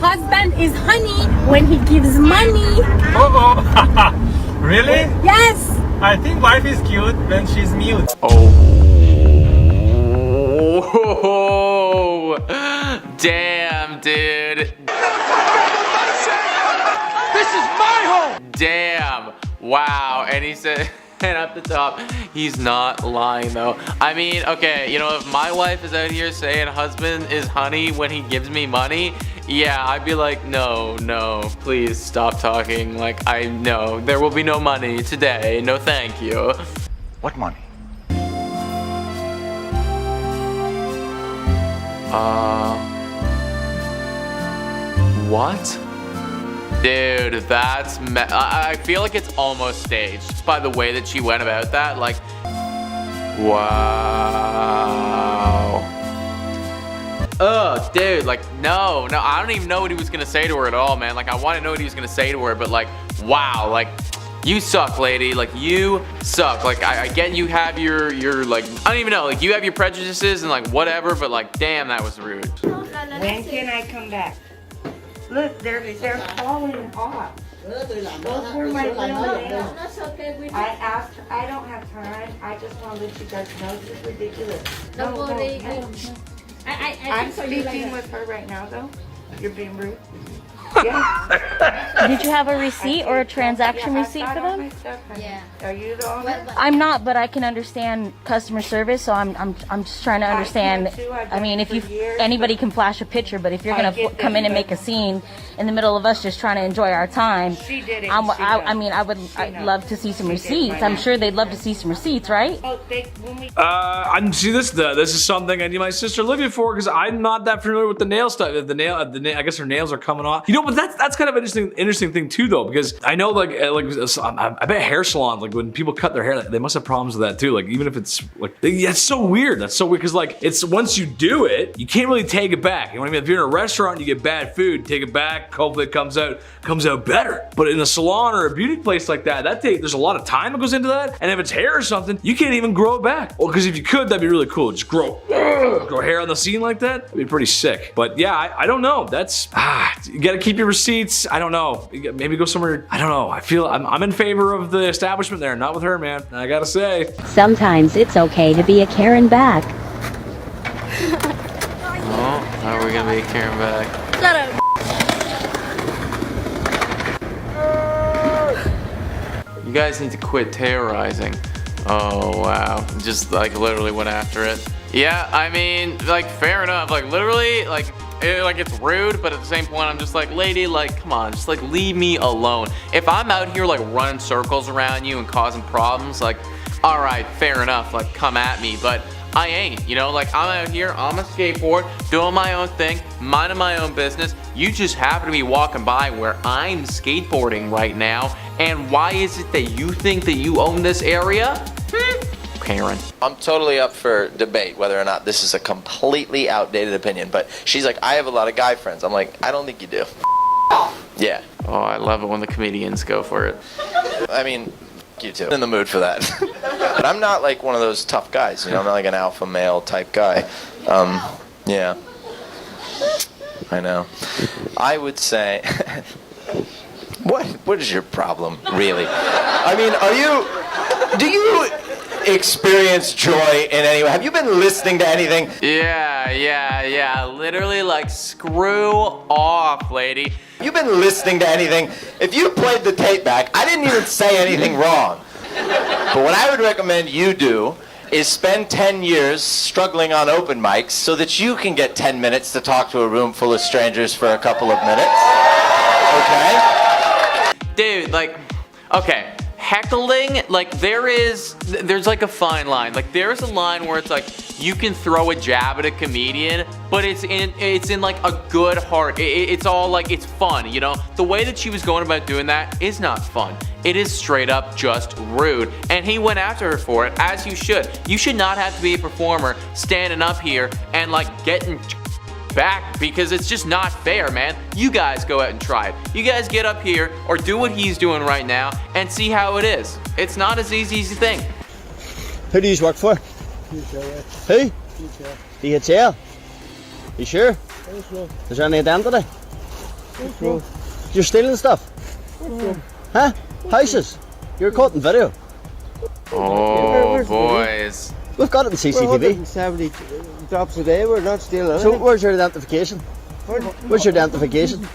husband is honey when he gives money. Oh, really? Yes. I think wife is cute when she's mute. Oh, damn, dude. This is my home! Damn. Wow. And he said, and at the top, he's not lying though. I mean, okay, you know, if my wife is out here saying husband is honey when he gives me money, yeah, I'd be like, no, please stop talking. Like, I know there will be no money today. No, thank you. What money? What? Dude, that's I feel like it's almost staged just by the way that she went about that. Like, wow. Oh, dude, like, no, I don't even know what he was gonna say to her at all, man. Like, I want to know what he was gonna say to her, but like, wow, like, you suck, lady. Like, you suck. Like, I get you have your like, I don't even know, like, you have your prejudices and like whatever, but like, damn, that was rude. When can I come back? Look, they're falling off. Those were my real nails. I asked, I don't have time. I just want to let you guys know this is ridiculous. No. I'm speaking with her right now, though. You're being rude. Yeah. Did you have a receipt or a transaction receipt for them? Yeah. Are you the owner? I'm not, but I can understand customer service, so I'm just trying to understand. I mean, if anybody can flash a picture, but if you're gonna come in and make a scene in the middle of us just trying to enjoy our time, I'd love to see some receipts. I'm sure they'd love to see some receipts, right? See this is something I need my sister Olivia for because I'm not that familiar with the nail stuff. I guess her nails are coming off. You know, but that's kind of an interesting thing too, though, because I know I bet hair salons, like when people cut their hair, they must have problems with that too. Like even if it's like, that's so weird. That's so weird because like it's once you do it, you can't really take it back. You know what I mean? If you're in a restaurant, and you get bad food, take it back. Hopefully it comes out better. But in a salon or a beauty place like that, there's a lot of time that goes into that. And if it's hair or something, you can't even grow it back. Well, because if you could, that'd be really cool. Just grow hair on the scene like that. That'd be pretty sick. But yeah, I don't know. That's you gotta keep your receipts. I don't know. Maybe go somewhere. I don't know. I feel I'm in favor of the establishment there, not with her, man. I gotta say. Sometimes it's okay to be a Karen back. Oh, how are we gonna be a Karen back? Shut up. You guys need to quit terrorizing. Oh wow, just like literally went after it. Yeah, I mean, like fair enough. Like literally, like it's rude, but at the same point, I'm just like, lady, like come on, just like leave me alone. If I'm out here like running circles around you and causing problems, like, all right, fair enough, like come at me, but I ain't, you know, like I'm out here on my skateboard, doing my own thing, minding my own business. You just happen to be walking by where I'm skateboarding right now, and why is it that you think that you own this area? Karen. I'm totally up for debate whether or not this is a completely outdated opinion, but she's like, I have a lot of guy friends. I'm like, I don't think you do. Yeah. Oh, I love it when the comedians go for it. I mean, you too. I'm in the mood for that. But I'm not like one of those tough guys, you know, I'm not like an alpha male type guy. Yeah. I know. I would say, what is your problem, really? I mean, do you experience joy in any way? Have you been listening to anything? Yeah. Literally, like, screw off, lady. You've been listening to anything. If you played the tape back, I didn't even say anything wrong. But what I would recommend you do is spend 10 years struggling on open mics so that you can get 10 minutes to talk to a room full of strangers for a couple of minutes. Okay? Dude, like, okay. Heckling, like there's like a fine line. Like there's a line where it's like you can throw a jab at a comedian, but it's in like a good heart. It's all like it's fun, you know. The way that she was going about doing that is not fun. It is straight up just rude, and he went after her for it, as you should. You should not have to be a performer standing up here and like getting back, because it's just not fair, man. You guys go out and try it. You guys get up here or do what he's doing right now and see how it is. It's not as easy as you think. Who do you work for? Who? DHL. You sure? Is there any identity? You're stealing stuff. Huh? Houses. You're caught in video. Oh, boys. We've got it in CCTV. 170 drops a day. We're not stealing. So where's your identification? Where's your identification?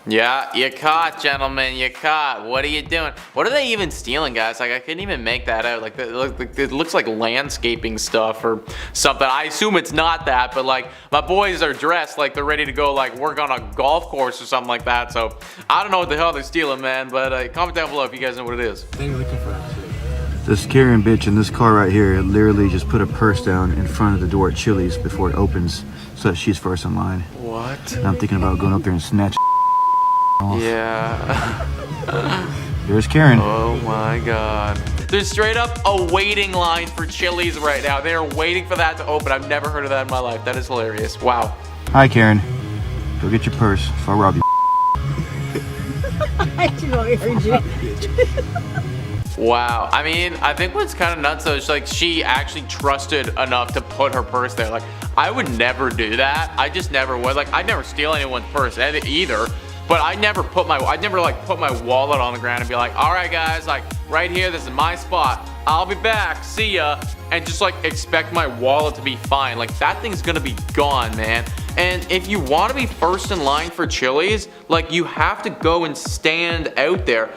Yeah, you caught, gentlemen. You caught. What are you doing? What are they even stealing, guys? Like, I couldn't even make that out. Like, it looks like landscaping stuff or something. I assume it's not that, but like, my boys are dressed like they're ready to go like work on a golf course or something like that. So I don't know what the hell they're stealing, man. But comment down below if you guys know what it is. This Karen bitch in this car right here literally just put a purse down in front of the door at Chili's before it opens so that she's first in line. What? And I'm thinking about going up there and snatch off. Yeah. There's Karen. Oh my god. There's straight up a waiting line for Chili's right now. They're waiting for that to open. I've never heard of that in my life. That is hilarious. Wow. Hi Karen. Go get your purse before I rob you. I totally heard you. Wow. I mean, I think what's kind of nuts though is like she actually trusted enough to put her purse there. Like, I would never do that. I just never would. Like, I'd never steal anyone's purse either. But I'd never put my wallet on the ground and be like, all right guys, like right here, this is my spot. I'll be back, see ya. And just like expect my wallet to be fine. Like, that thing's gonna be gone, man. And if you wanna be first in line for Chili's, like, you have to go and stand out there.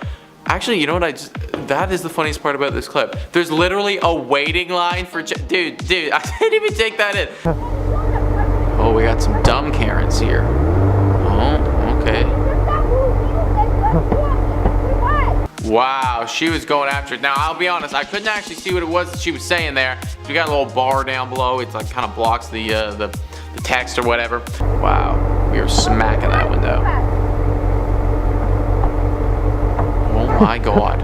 Actually, you know what, that is the funniest part about this clip. There's literally a waiting line for dude, I didn't even take that in. Oh, we got some dumb Karens here. Oh, okay. Wow, she was going after it. Now, I'll be honest, I couldn't actually see what it was that she was saying there. We got a little bar down below. It's like kind of blocks the text or whatever. Wow, we were smacking that window. Oh my god.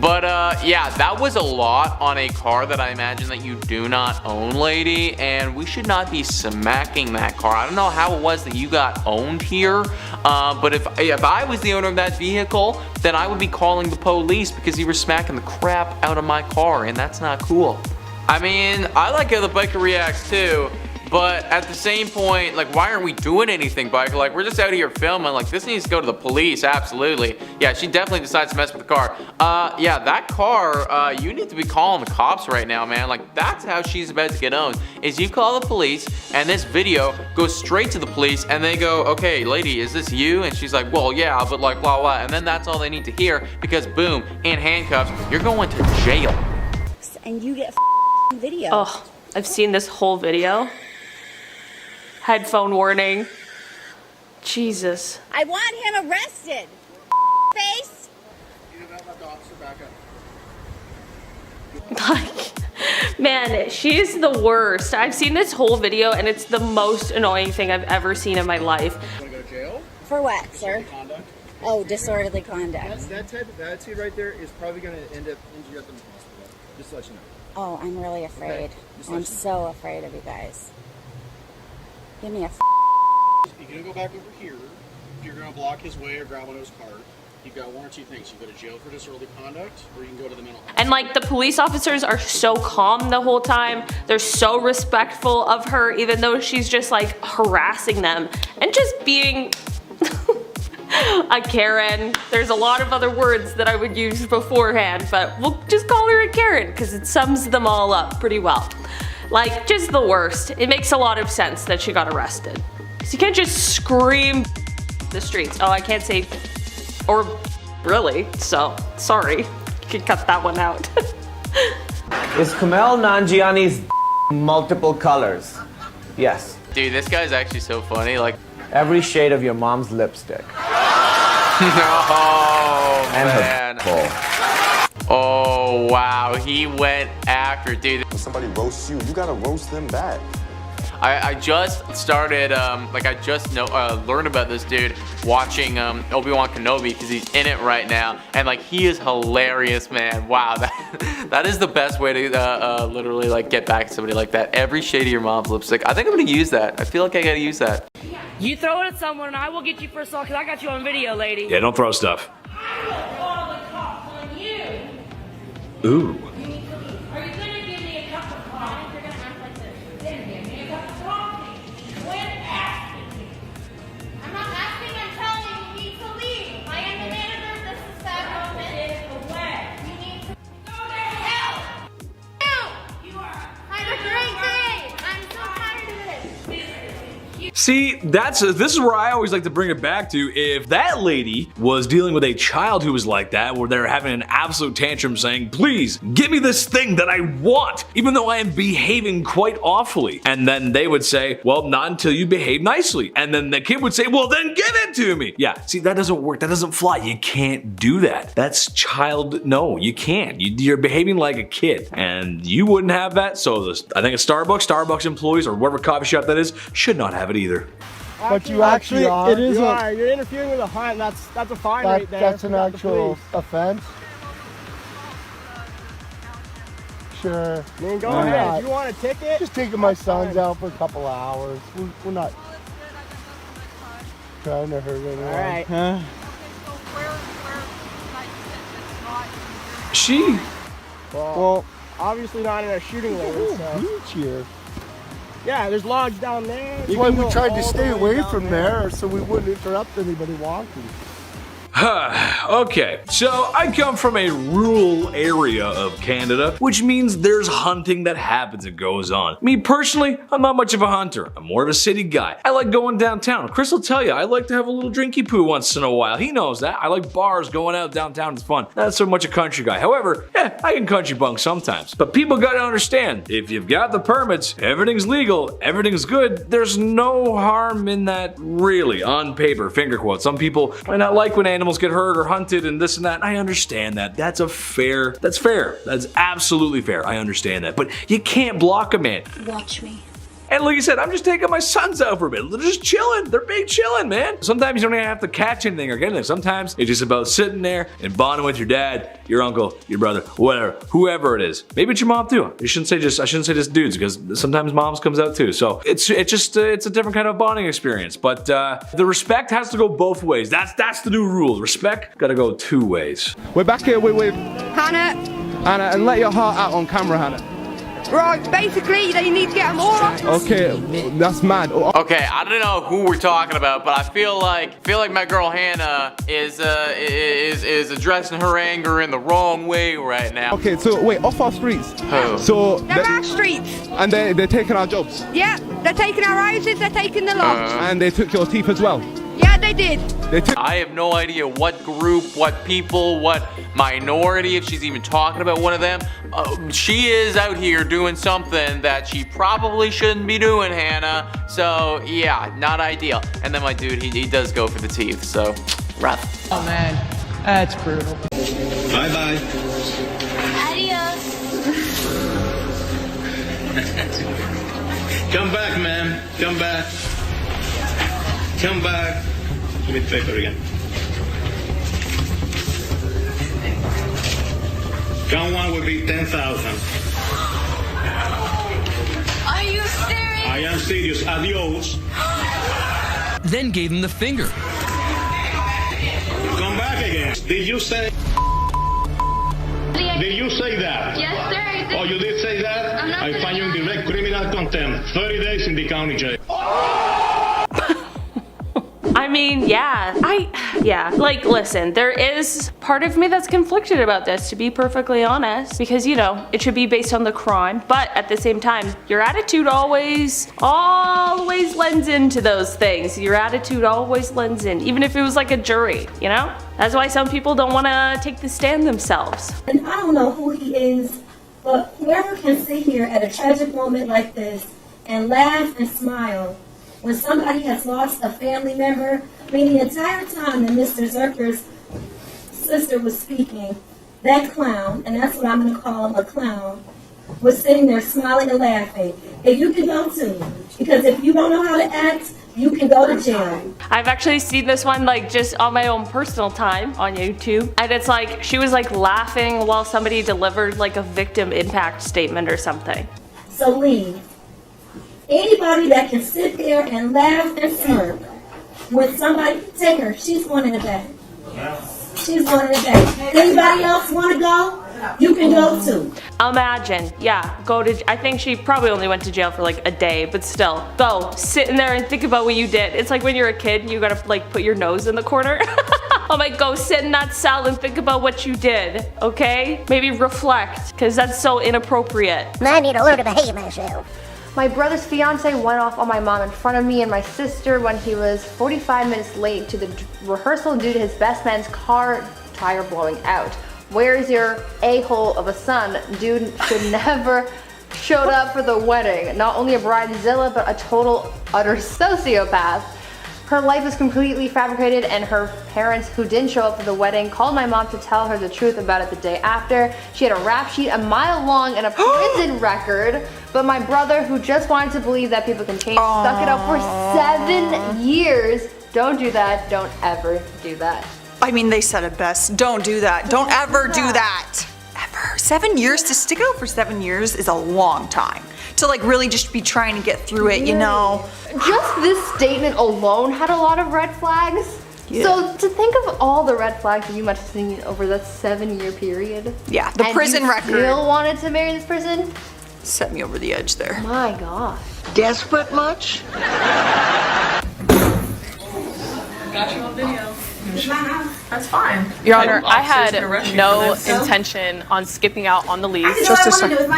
But yeah, that was a lot on a car that I imagine that you do not own, lady, and we should not be smacking that car. I don't know how it was that you got owned here, but if I was the owner of that vehicle, then I would be calling the police because you were smacking the crap out of my car, and that's not cool. I mean, I like how the biker reacts too. But at the same point, like, why aren't we doing anything, biker? Like, we're just out here filming. Like, this needs to go to the police, absolutely. Yeah, she definitely decides to mess with the car. Yeah, that car, you need to be calling the cops right now, man. Like, that's how she's about to get owned, is you call the police, and this video goes straight to the police, and they go, okay, lady, is this you? And she's like, well, yeah, but like, blah, blah. And then that's all they need to hear, because boom, in handcuffs, you're going to jail. And you get video. Oh, I've seen this whole video. Headphone warning. Jesus. I want him arrested. Face. Like, man, she's the worst. I've seen this whole video and it's the most annoying thing I've ever seen in my life. Want to go to jail? For what, sir? Conduct. Oh, disorderly conduct. That type of attitude right there is probably going to end up injuring at the hospital. Just to let you know. Oh, I'm really afraid. Okay. I'm so afraid of you guys. Give me a You're going to go back over here. You're going to block his way or grab on his car. You've got one or two things. You go to jail for disorderly conduct, or you can go to the mental health. And like, the police officers are so calm the whole time. They're so respectful of her, even though she's just like harassing them and just being a Karen. There's a lot of other words that I would use beforehand, but we'll just call her a Karen because it sums them all up pretty well. Like, just the worst. It makes a lot of sense that she got arrested. So you can't just scream the streets. Oh, I can't say, or really, so sorry. You can cut that one out. Is Kumail Nanjiani's multiple colors? Yes. Dude, this guy's actually so funny. Like, every shade of your mom's lipstick. Oh, and man. Oh, wow. He went after, dude. When somebody roasts you, you gotta roast them back. I just started, like, I just learned about this dude watching Obi-Wan Kenobi because he's in it right now. And, like, he is hilarious, man. Wow, that is the best way to literally, like, get back at somebody like that. Every shade of your mom's lipstick. I think I'm going to use that. I feel like I got to use that. You throw it at someone and I will get you for assault because I got you on video, lady. Yeah, don't throw stuff. I will call the cops on you. Ooh. Are you going to give me a cup of coffee? You're going to act like this. Give me a cup of coffee. See, this is where I always like to bring it back to. If that lady was dealing with a child who was like that, where they're having an absolute tantrum saying, please, give me this thing that I want, even though I am behaving quite awfully. And then they would say, well, not until you behave nicely. And then the kid would say, well, then give it to me. Yeah, see, that doesn't work. That doesn't fly. You can't do that. That's child, no, you can't. You're behaving like a kid, and you wouldn't have that. So I think a Starbucks employees, or whatever coffee shop that is, should not have it either. But you actually are. It is. You're interfering with a hunt. That's a fine right there. That's an actual offense. Sure. I mean, go ahead. If you want a ticket, just taking my sons out for a couple of hours. We're not trying to hurt anyone. All right. Huh? She. Well, obviously not in a shooting lane. So. Beach here. Yeah, there's logs down there. That's why we tried to stay away from there so we wouldn't interrupt anybody walking. Okay, so I come from a rural area of Canada, which means there's hunting that happens and goes on. Me personally, I'm not much of a hunter. I'm more of a city guy. I like going downtown. Chris will tell you, I like to have a little drinky poo once in a while. He knows that. I like bars, going out downtown is fun. Not so much a country guy. However, I can country bunk sometimes. But people gotta understand, if you've got the permits, everything's legal, everything's good, there's no harm in that, really, on paper, finger quotes. Some people might not like when animals get hurt or hunted and this and that. I understand that. That's fair. That's absolutely fair. I understand that. But you can't block a man. Watch me. And like I said, I'm just taking my sons out for a bit. They're just chilling. They're big chilling, man. Sometimes you don't even have to catch anything or get anything. Sometimes it's just about sitting there and bonding with your dad, your uncle, your brother, whatever, whoever it is. Maybe it's your mom too. I shouldn't say just dudes, because sometimes moms comes out too. So it's a different kind of bonding experience. But the respect has to go both ways. That's the new rule. Respect gotta go two ways. We're back here with Hannah, and let your heart out on camera, Hannah. Right, basically, you need to get them all off. Okay, that's mad. Okay, I don't know who we're talking about, but I feel like my girl Hannah is addressing her anger in the wrong way right now. Okay, so wait, off our streets. Who? So They're our streets. And they're taking our jobs. Yeah, they're taking our houses, they're taking the lots. And they took your teeth as well. Yeah, they did. I have no idea what group, what people, what minority, if she's even talking about one of them. She is out here doing something that she probably shouldn't be doing, Hannah. So yeah, not ideal. And then my dude, he does go for the teeth, so rough. Oh man, that's brutal. Bye-bye. Adios. Come back, man. Come back. Come back. Give me the paper again. Count one will be 10,000. Are you serious? I am serious. Adios. Then gave him the finger. Come back again. Did you say? Did you say that? Yes, sir. I did. Oh, you did say that? I'm not I find you in direct criminal contempt. 30 days in the county jail. I mean, yeah, like, listen, there is part of me that's conflicted about this, to be perfectly honest, because, you know, it should be based on the crime, but at the same time, your attitude always lends into those things. Your attitude always lends in, even if it was like a jury, you know? That's why some people don't want to take the stand themselves. And I don't know who he is, but whoever can sit here at a tragic moment like this and laugh and smile when somebody has lost a family member. I mean, the entire time that Mr. Zerker's sister was speaking, that clown, and that's what I'm going to call him, a clown, was sitting there smiling and laughing. And you can go too, because if you don't know how to act, you can go to jail. I've actually seen this one like just on my own personal time on YouTube, and it's like she was like laughing while somebody delivered like a victim impact statement or something. So leave. Anybody that can sit there and laugh and smirk when somebody, take her, she's going in the back. She's going in the back. Anybody else want to go? You can go too. Imagine, yeah, I think she probably only went to jail for like a day, but still, go, sit in there and think about what you did. It's like when you're a kid and you gotta like put your nose in the corner. I'm like, go sit in that cell and think about what you did, okay? Maybe reflect, because that's so inappropriate. I need to learn to behave myself. My brother's fiance went off on my mom in front of me and my sister when he was 45 minutes late to the rehearsal due to his best man's car tire blowing out. Where's your a-hole of a son? Dude should never showed up for the wedding. Not only a bridezilla, but a total utter sociopath. Her life is completely fabricated, and her parents, who didn't show up for the wedding, called my mom to tell her the truth about it the day after. She had a rap sheet a mile long and a prison record, but my brother, who just wanted to believe that people can change, stuck it out for 7 years. Don't do that. Don't ever do that. I mean, they said it best. Don't do that. Don't ever do that. Ever. 7 years? To stick it out for 7 years is a long time. To like really just be trying to get through it, you know? Just this statement alone had a lot of red flags. Yeah. So to think of all the red flags that you must have seen over that 7-year period. Yeah, the prison record. Still wanted to marry this person? Set me over the edge there. My gosh. Desperate much? Got you on video. That's fine. Your Honor, I had no intention on skipping out on the lease. Just a second.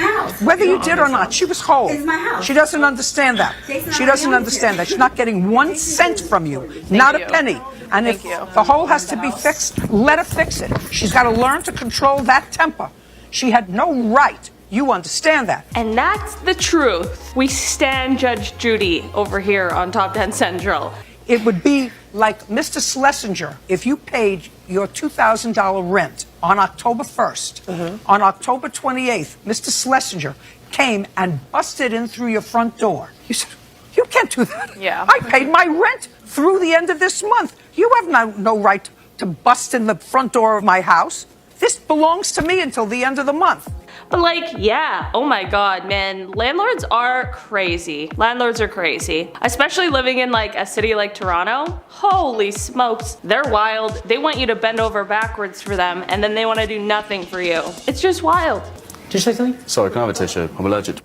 Whether you did or not, she was whole. It's my house. She doesn't understand that. She doesn't understand that. She's not getting 1 cent from you, not a penny. And if the hole has to be fixed, let her fix it. She's got to learn to control that temper. She had no right. You understand that. And that's the truth. We stand Judge Judy over here on Top 10 Central. It would be like Mr. Schlesinger, if you paid your $2,000 rent on October 1st, on October 28th, Mr. Schlesinger came and busted in through your front door. You said, you can't do that. Yeah. I paid my rent through the end of this month. You have no right to bust in the front door of my house. This belongs to me until the end of the month. But like, yeah, oh my god, man, landlords are crazy. Landlords are crazy. Especially living in like a city like Toronto. Holy smokes, they're wild. They want you to bend over backwards for them, and then they want to do nothing for you. It's just wild. Did you say something? Sorry, can I have a tissue? I'm allergic.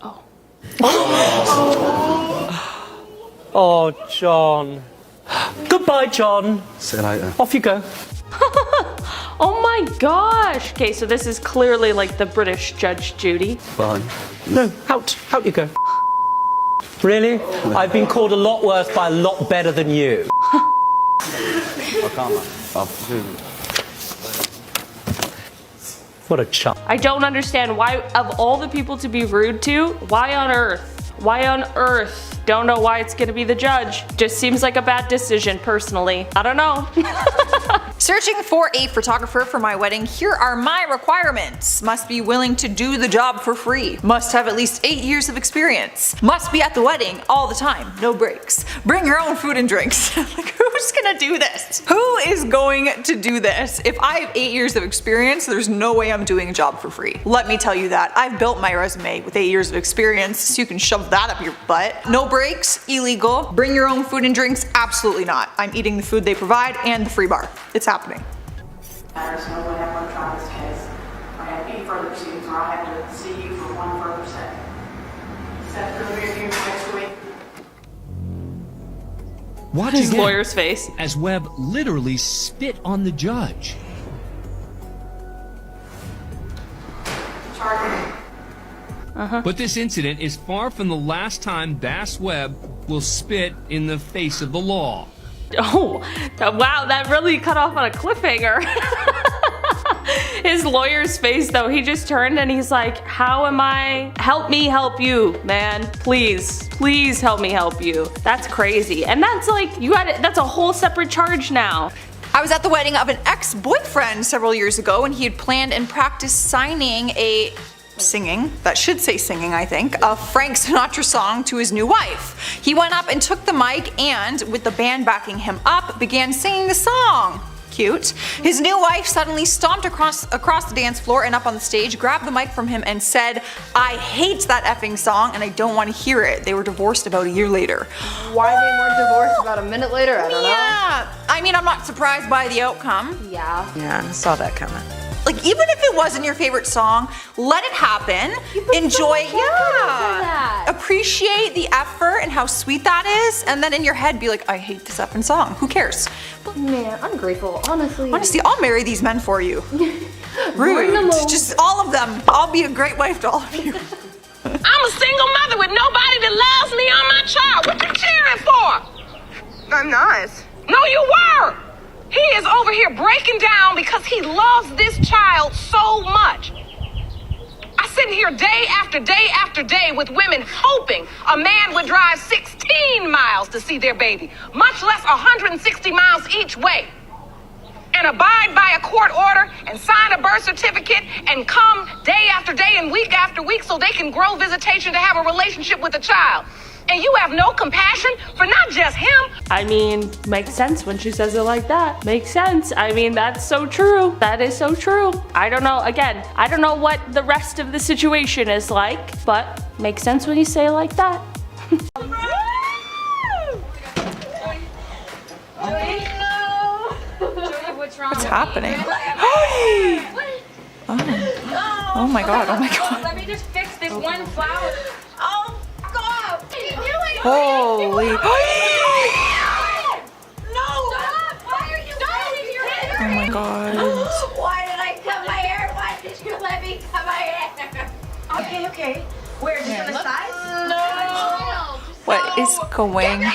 Oh, John. Goodbye, John. See you later. Off you go. Oh my gosh. Okay, so this is clearly like the British Judge Judy. Bye. No, out you go. Really? I've been called a lot worse by a lot better than you. I can't. What a chump. I don't understand why, of all the people to be rude to, why on earth? Why on earth? Don't know why it's gonna be the judge. Just seems like a bad decision, personally. I don't know. Searching for a photographer for my wedding, here are my requirements. Must be willing to do the job for free. Must have at least 8 years of experience. Must be at the wedding all the time, no breaks. Bring your own food and drinks. Like, who's gonna do this? Who is going to do this? If I have 8 years of experience, there's no way I'm doing a job for free. Let me tell you that. I've built my resume with 8 years of experience, so you can shove that up your butt. No breaks, illegal. Bring your own food and drinks, absolutely not. I'm eating the food they provide and the free bar. It's happening. There's no way I'm going to try this case. I have 8 further proceedings, or I have to see you for 1 further step. Set for the review next week. Watch His again lawyer's face as Webb literally spit on the judge. But this incident is far from the last time Bass Webb will spit in the face of the law. Oh, wow, that really cut off on a cliffhanger. His lawyer's face though, he just turned and he's like, how am I? Help me help you, man. Please, please help me help you. That's crazy. And that's like, that's a whole separate charge now. I was at the wedding of an ex-boyfriend several years ago, and he had planned and practiced singing, I think, a Frank Sinatra song to his new wife. He went up and took the mic and, with the band backing him up, began singing the song. Cute. His new wife suddenly stomped across the dance floor and up on the stage, grabbed the mic from him and said, "I hate that effing song and I don't want to hear it." They were divorced about a year later. Why they weren't divorced about a minute later, I don't know. Yeah, I mean, I'm not surprised by the outcome. Yeah. Yeah, I saw that coming. Like, even if it wasn't your favorite song, let it happen. Enjoy, yeah. Appreciate the effort and how sweet that is, and then in your head be like, I hate this effing song. Who cares? But man, ungrateful, honestly. Honestly, I'll marry these men for you. Rude. Just all of them. I'll be a great wife to all of you. I'm a single mother with nobody that loves me or my child. What you cheering for? I'm not. No, you were. He is over here breaking down because he loves this child so much. I sit here day after day after day with women hoping a man would drive 16 miles to see their baby, much less 160 miles each way, and abide by a court order and sign a birth certificate and come day after day and week after week so they can grow visitation to have a relationship with a child. And you have no compassion for not just him. I mean, makes sense when she says it like that. Makes sense. I mean, that's so true. That is so true. I don't know, again, I don't know what the rest of the situation is like, but makes sense when you say it like that. What's happening? Oh my god, oh my god. Let me just fix this one flower. Oh god! What are you doing? Holy. No! Stop! Why are you cutting your hair? Oh my god. Why did I cut my hair? Why did you let me cut my hair? Okay. Where, just on the side? No! What is going?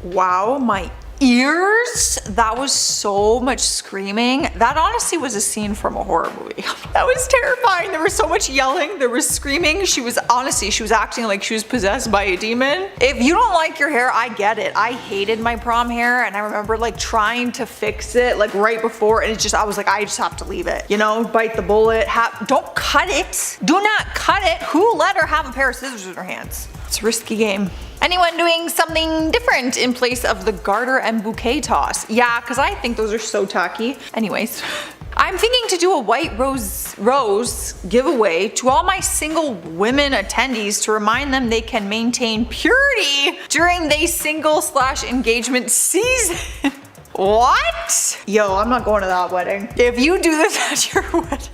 Wow, my ears. That was so much screaming. That honestly was a scene from a horror movie. That was terrifying. There was so much yelling. There was screaming. She was acting like she was possessed by a demon. If you don't like your hair, I get it. I hated my prom hair, and I remember like trying to fix it like right before, and I was like, I just have to leave it. You know, bite the bullet. Don't cut it. Do not cut it. Who let her have a pair of scissors in her hands? It's a risky game. Anyone doing something different in place of the garter and bouquet toss? Yeah, because I think those are so tacky. Anyways, I'm thinking to do a white rose giveaway to all my single women attendees to remind them they can maintain purity during the single/engagement season. What? Yo, I'm not going to that wedding. If you do this at your wedding,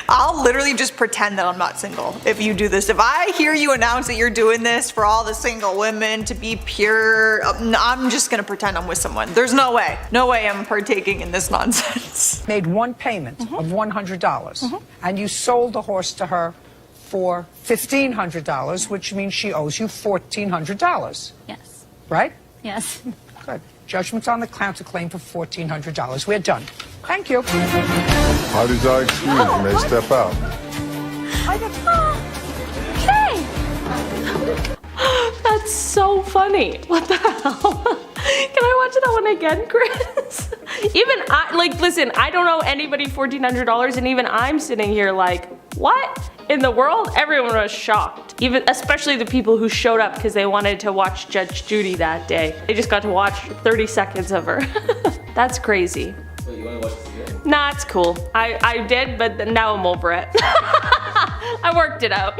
I'll literally just pretend that I'm not single. If you do this, if I hear you announce that you're doing this for all the single women to be pure, I'm just gonna pretend I'm with someone. There's no way. No way I'm partaking in this nonsense. Made one payment of $100, and you sold the horse to her for $1,500, which means she owes you $1,400. Yes. Right? Yes. Good. Judgment's on the counterclaim for $1,400. We're done. Thank you. Parties are excused. You may step out. Okay. That's so funny. What the hell? Can I watch that one again, Chris? Even listen, I don't owe anybody $1,400, and even I'm sitting here like, what in the world? Everyone was shocked. Especially the people who showed up because they wanted to watch Judge Judy that day. They just got to watch 30 seconds of her. That's crazy. Wait, you want to watch this again? Nah, it's cool. I did, but now I'm over it. I worked it out.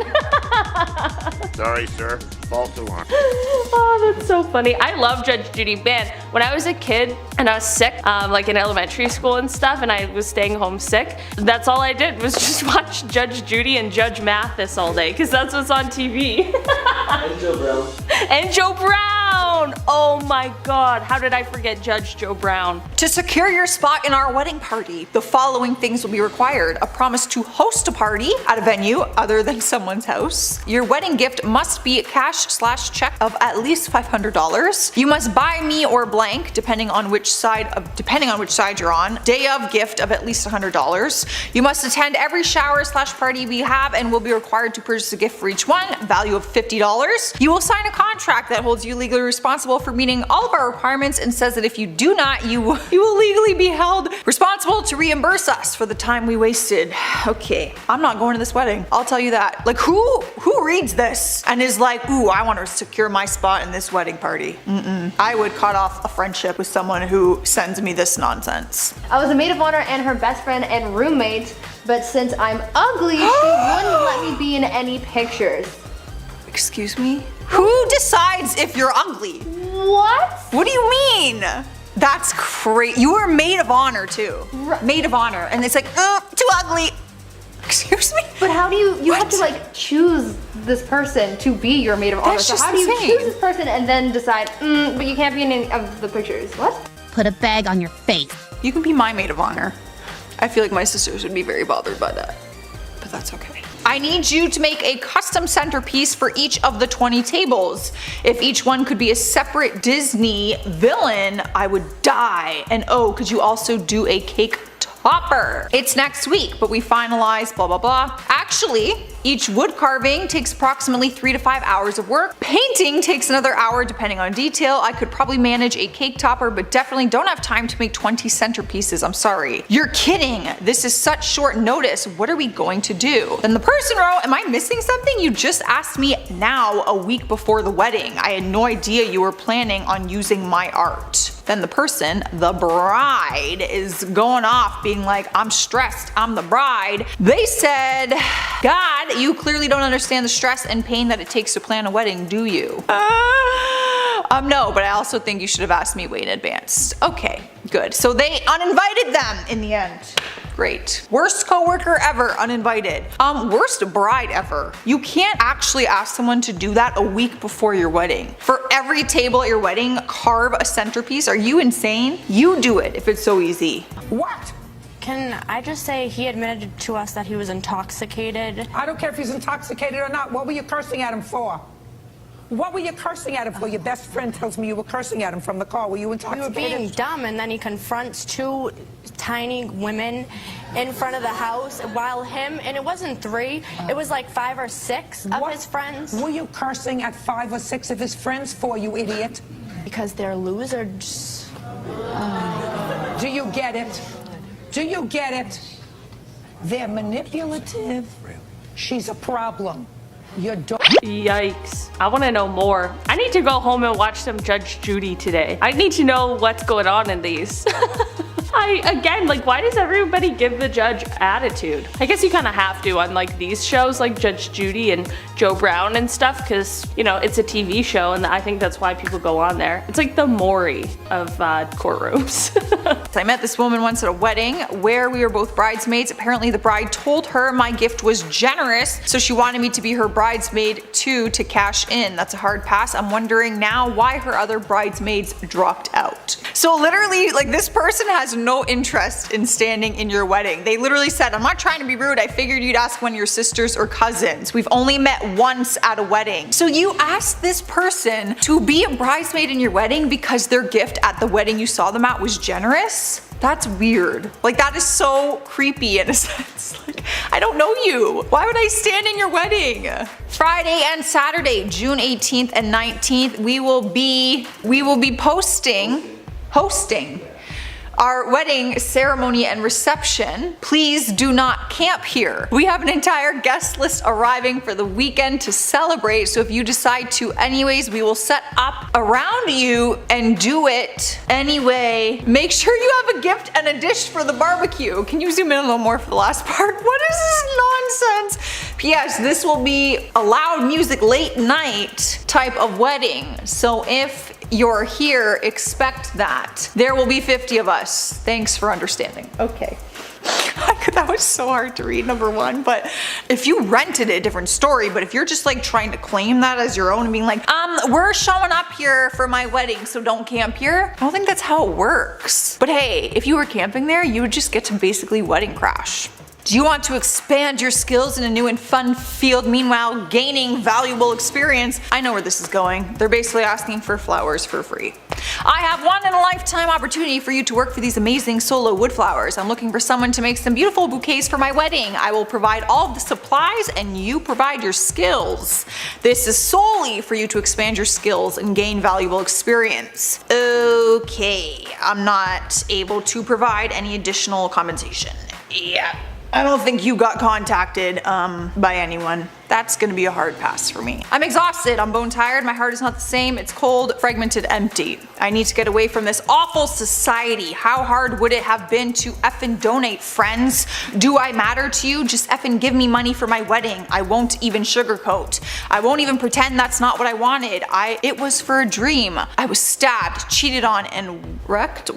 Sorry, sir. False alarm. Oh, that's so funny. I love Judge Judy. Man, when I was a kid and I was sick, like in elementary school and stuff, and I was staying home sick, that's all I did was just watch Judge Judy and Judge Mathis all day, because that's what's on TV. And Joe Brown. And Joe Brown! Oh my god, how did I forget Judge Joe Brown? To secure your spot in our wedding party, the following things will be required. A promise to host a party at a venue other than someone's house. Your wedding gift must be cash/check of at least $500. You must buy me or blank, depending on which side you're on, day of gift of at least $100. You must attend every shower/party we have and will be required to purchase a gift for each one, value of $50. You will sign a contract that holds you legally responsible for meeting all of our requirements and says that if you do not, you will legally be held responsible to reimburse us for the time we wasted. Okay, I'm not going to this wedding. I'll tell you that. Like, who reads this and is like, ooh, I want to secure my spot in this wedding party? I would cut off a friendship with someone who sends me this nonsense. I was a maid of honor and her best friend and roommate, but since I'm ugly, she wouldn't let me be in any pictures. Excuse me? Who decides if you're ugly? What? What do you mean? That's crazy. You were maid of honor too. Maid of honor, and it's like, too ugly. Excuse me? But how do you have to like choose this person to be your maid of honor? So how do you choose this person and then decide, but you can't be in any of the pictures? What? Put a bag on your face. You can be my maid of honor. I feel like my sisters would be very bothered by that, but that's okay. I need you to make a custom centerpiece for each of the 20 tables. If each one could be a separate Disney villain, I would die. And oh, could you also do a cake topper? It's next week, but we finalize blah blah blah. Actually, each wood carving takes approximately 3 to 5 hours of work. Painting takes another hour depending on detail. I could probably manage a cake topper, but definitely don't have time to make 20 centerpieces. I'm sorry. You're kidding. This is such short notice. What are we going to do? Then the person wrote, am I missing something? You just asked me now a week before the wedding. I had no idea you were planning on using my art. Then the person, the bride, is going off being like, I'm stressed, I'm the bride. They said, God, you clearly don't understand the stress and pain that it takes to plan a wedding, do you? No, but I also think you should have asked me way in advance. Okay, good. So they uninvited them in the end. Great. Worst coworker ever, uninvited. Worst bride ever. You can't actually ask someone to do that a week before your wedding. For every table at your wedding, carve a centerpiece. Are you insane? You do it if it's so easy. What? Can I just say he admitted to us that he was intoxicated? I don't care if he's intoxicated or not. What were you cursing at him for? What were you cursing at him for? Your best friend tells me you were cursing at him from the car. Were you intoxicated? We were being dumb, and then he confronts two tiny women in front of the house while him, and it wasn't 3, it was like 5 or 6 of his friends. Were you cursing at 5 or 6 of his friends for, you idiot? Because they're losers. Do you get it? Do you get it? They're manipulative. She's a problem. You're Yikes. I want to know more. I need to go home and watch some Judge Judy today. I need to know what's going on in these. Again, like, why does everybody give the judge attitude? I guess you kind of have to on like these shows like Judge Judy and Joe Brown and stuff, because, you know, it's a TV show and I think that's why people go on there. It's like the Maury of courtrooms. I met this woman once at a wedding where we were both bridesmaids. Apparently the bride told her my gift was generous, so she wanted me to be her bridesmaid too to cash in. That's a hard pass. I'm wondering now why her other bridesmaids dropped out. So literally, like, this person has no interest in standing in your wedding. They literally said, I'm not trying to be rude, I figured you'd ask one of your sisters or cousins. We've only met once at a wedding. So you asked this person to be a bridesmaid in your wedding because their gift at the wedding you saw them at was generous? That's weird. Like, that is so creepy in a sense. Like, I don't know you. Why would I stand in your wedding? Friday and Saturday, June 18th and 19th, we will be hosting our wedding ceremony and reception. Please do not camp here. We have an entire guest list arriving for the weekend to celebrate, so if you decide to anyways, we will set up around you and do it anyway. Make sure you have a gift and a dish for the barbecue. Can you zoom in a little more for the last part? What is this nonsense? P.S. This will be a loud music late night type of wedding, so if you're here, expect that. There will be 50 of us. Thanks for understanding. Okay. That was so hard to read, number 1, but if you rented it, different story, but if you're just like trying to claim that as your own and being like, we're showing up here for my wedding, so don't camp here, I don't think that's how it works. But hey, if you were camping there, you would just get to basically wedding crash. Do you want to expand your skills in a new and fun field, meanwhile gaining valuable experience? I know where this is going. They're basically asking for flowers for free. I have one in a lifetime opportunity for you to work for these amazing solo wood flowers. I'm looking for someone to make some beautiful bouquets for my wedding. I will provide all of the supplies and you provide your skills. This is solely for you to expand your skills and gain valuable experience. Okay, I'm not able to provide any additional compensation. Yeah. I don't think you got contacted by anyone. That's gonna be a hard pass for me. I'm exhausted, I'm bone tired, my heart is not the same, it's cold, fragmented, empty. I need to get away from this awful society. How hard would it have been to effing donate, friends? Do I matter to you? Just effing give me money for my wedding. I won't even sugarcoat. I won't even pretend that's not what I wanted. It was for a dream. I was stabbed, cheated on, and worked.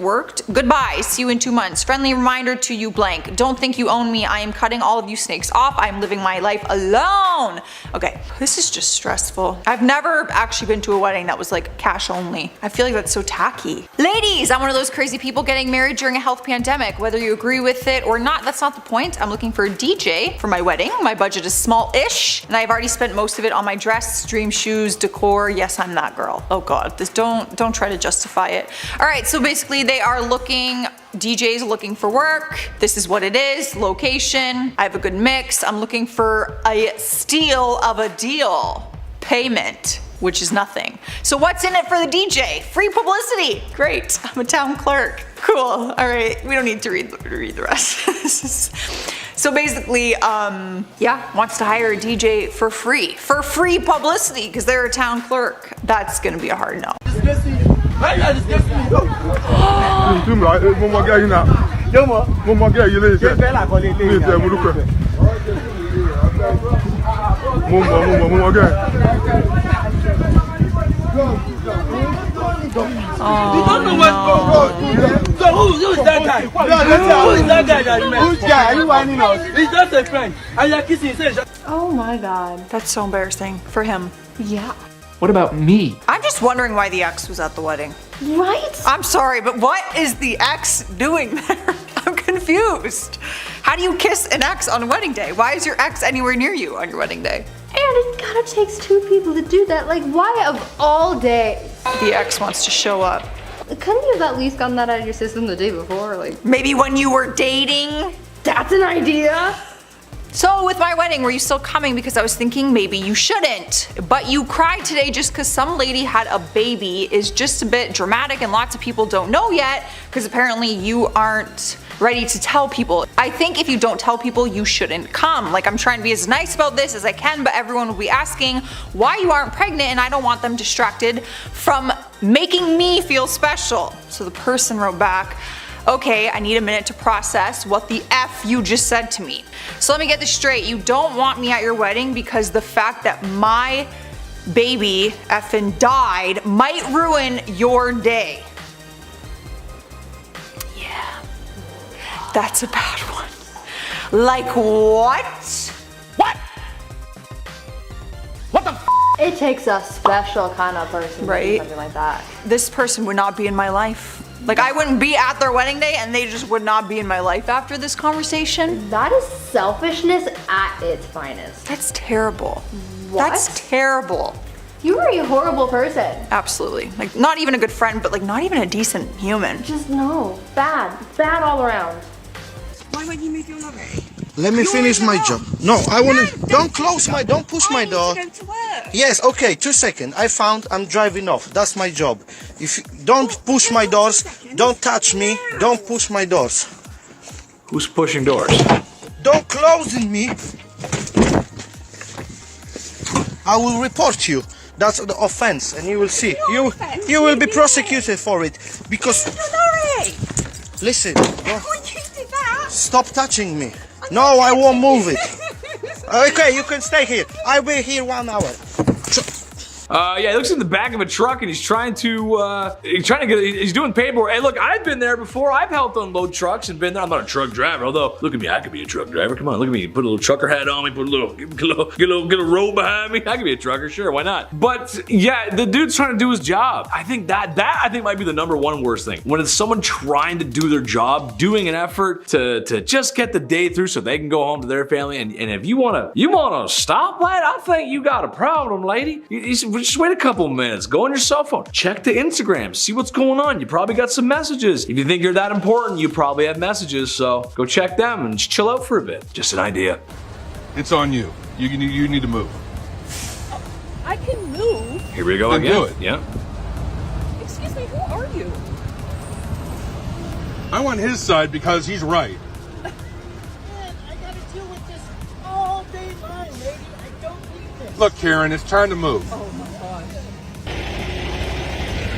Goodbye, see you in 2 months. Friendly reminder to you blank. Don't think you own me, I am cutting all of you snakes off. I am living my life alone. down. Okay, this is just stressful. I've never actually been to a wedding that was like cash only. I feel like that's so tacky. Ladies, I'm one of those crazy people getting married during a health pandemic. Whether you agree with it or not, that's not the point. I'm looking for a DJ for my wedding. My budget is small-ish, and I've already spent most of it on my dress, dream shoes, decor. Yes, I'm that girl. Oh God, this don't try to justify it. All right, so basically they are looking, DJs looking for work. This is what it is, location. I have a good mix. I'm looking for a steal of a deal. Payment, which is nothing. So what's in it for the DJ? Free publicity. Great, I'm a town clerk. Cool, all right, we don't need to read the rest. So basically, yeah, wants to hire a DJ for free publicity because they're a town clerk. That's gonna be a hard no. So who is that guy? Who is that guy that you met? Which guy? Are you whining us? He's just a friend. And you're kissing his. Oh my God. That's so embarrassing for him. Yeah. What about me? I'm just wondering why the ex was at the wedding. Right? I'm sorry, but what is the ex doing there? I'm confused. How do you kiss an ex on wedding day? Why is your ex anywhere near you on your wedding day? And it kind of takes two people to do that. Like, why of all days? The ex wants to show up. Couldn't you have at least gotten that out of your system the day before? Like, maybe when you were dating? That's an idea. So with my wedding, were you still coming? Because I was thinking maybe you shouldn't. But you cried today just because some lady had a baby is just a bit dramatic and lots of people don't know yet because apparently you aren't ready to tell people. I think if you don't tell people, you shouldn't come. Like, I'm trying to be as nice about this as I can, but everyone will be asking why you aren't pregnant, and I don't want them distracted from making me feel special. So the person wrote back, okay, I need a minute to process what the F you just said to me. So let me get this straight. You don't want me at your wedding because the fact that my baby effing died might ruin your day. Yeah, that's a bad one. Like what? What? What the f? It takes a special kind of person to do something like that. This person would not be in my life. Like, I wouldn't be at their wedding day and they just would not be in my life after this conversation. That is selfishness at its finest. That's terrible. What? That's terrible. You are a horrible person. Absolutely. Like, not even a good friend, but like not even a decent human. Just no. Bad. Bad all around. Why would you make your lover? Let me finish my job. No, I want to. Don't close my. Don't push my door. Go to work. Yes, okay. 2 seconds. I'm driving off. That's my job. If you don't push my doors, don't touch me. Don't push my doors. Who's pushing doors? Don't close in me. I will report you. That's the offense, and you will see. You will be prosecuted for it because. Listen. Stop touching me. No, I won't move it. Okay, you can stay here. I'll be here 1 hour. Yeah, he looks in the back of a truck and he's trying to he's doing paperwork. Hey, look, I've been there before. I've helped unload trucks and been there. I'm not a truck driver, although look at me, I could be a truck driver. Come on, look at me. Put a little trucker hat on me. Put a little get a robe behind me. I could be a trucker, sure, why not? But yeah, the dude's trying to do his job. I think that I think might be the #1 worst thing. When it's someone trying to do their job, doing an effort to just get the day through so they can go home to their family. And if you wanna stop that, I think you got a problem, lady. Just wait a couple minutes. Go on your cell phone. Check the Instagram. See what's going on. You probably got some messages. If you think you're that important, you probably have messages. So go check them and just chill out for a bit. Just an idea. It's on you. You need to move. I can move. Here we go Then again. do it. Yeah. Excuse me, who are you? I'm on his side because he's right. Man, I gotta deal with this all day long, lady. I don't need this. Look, Karen, it's time to move. Oh my God.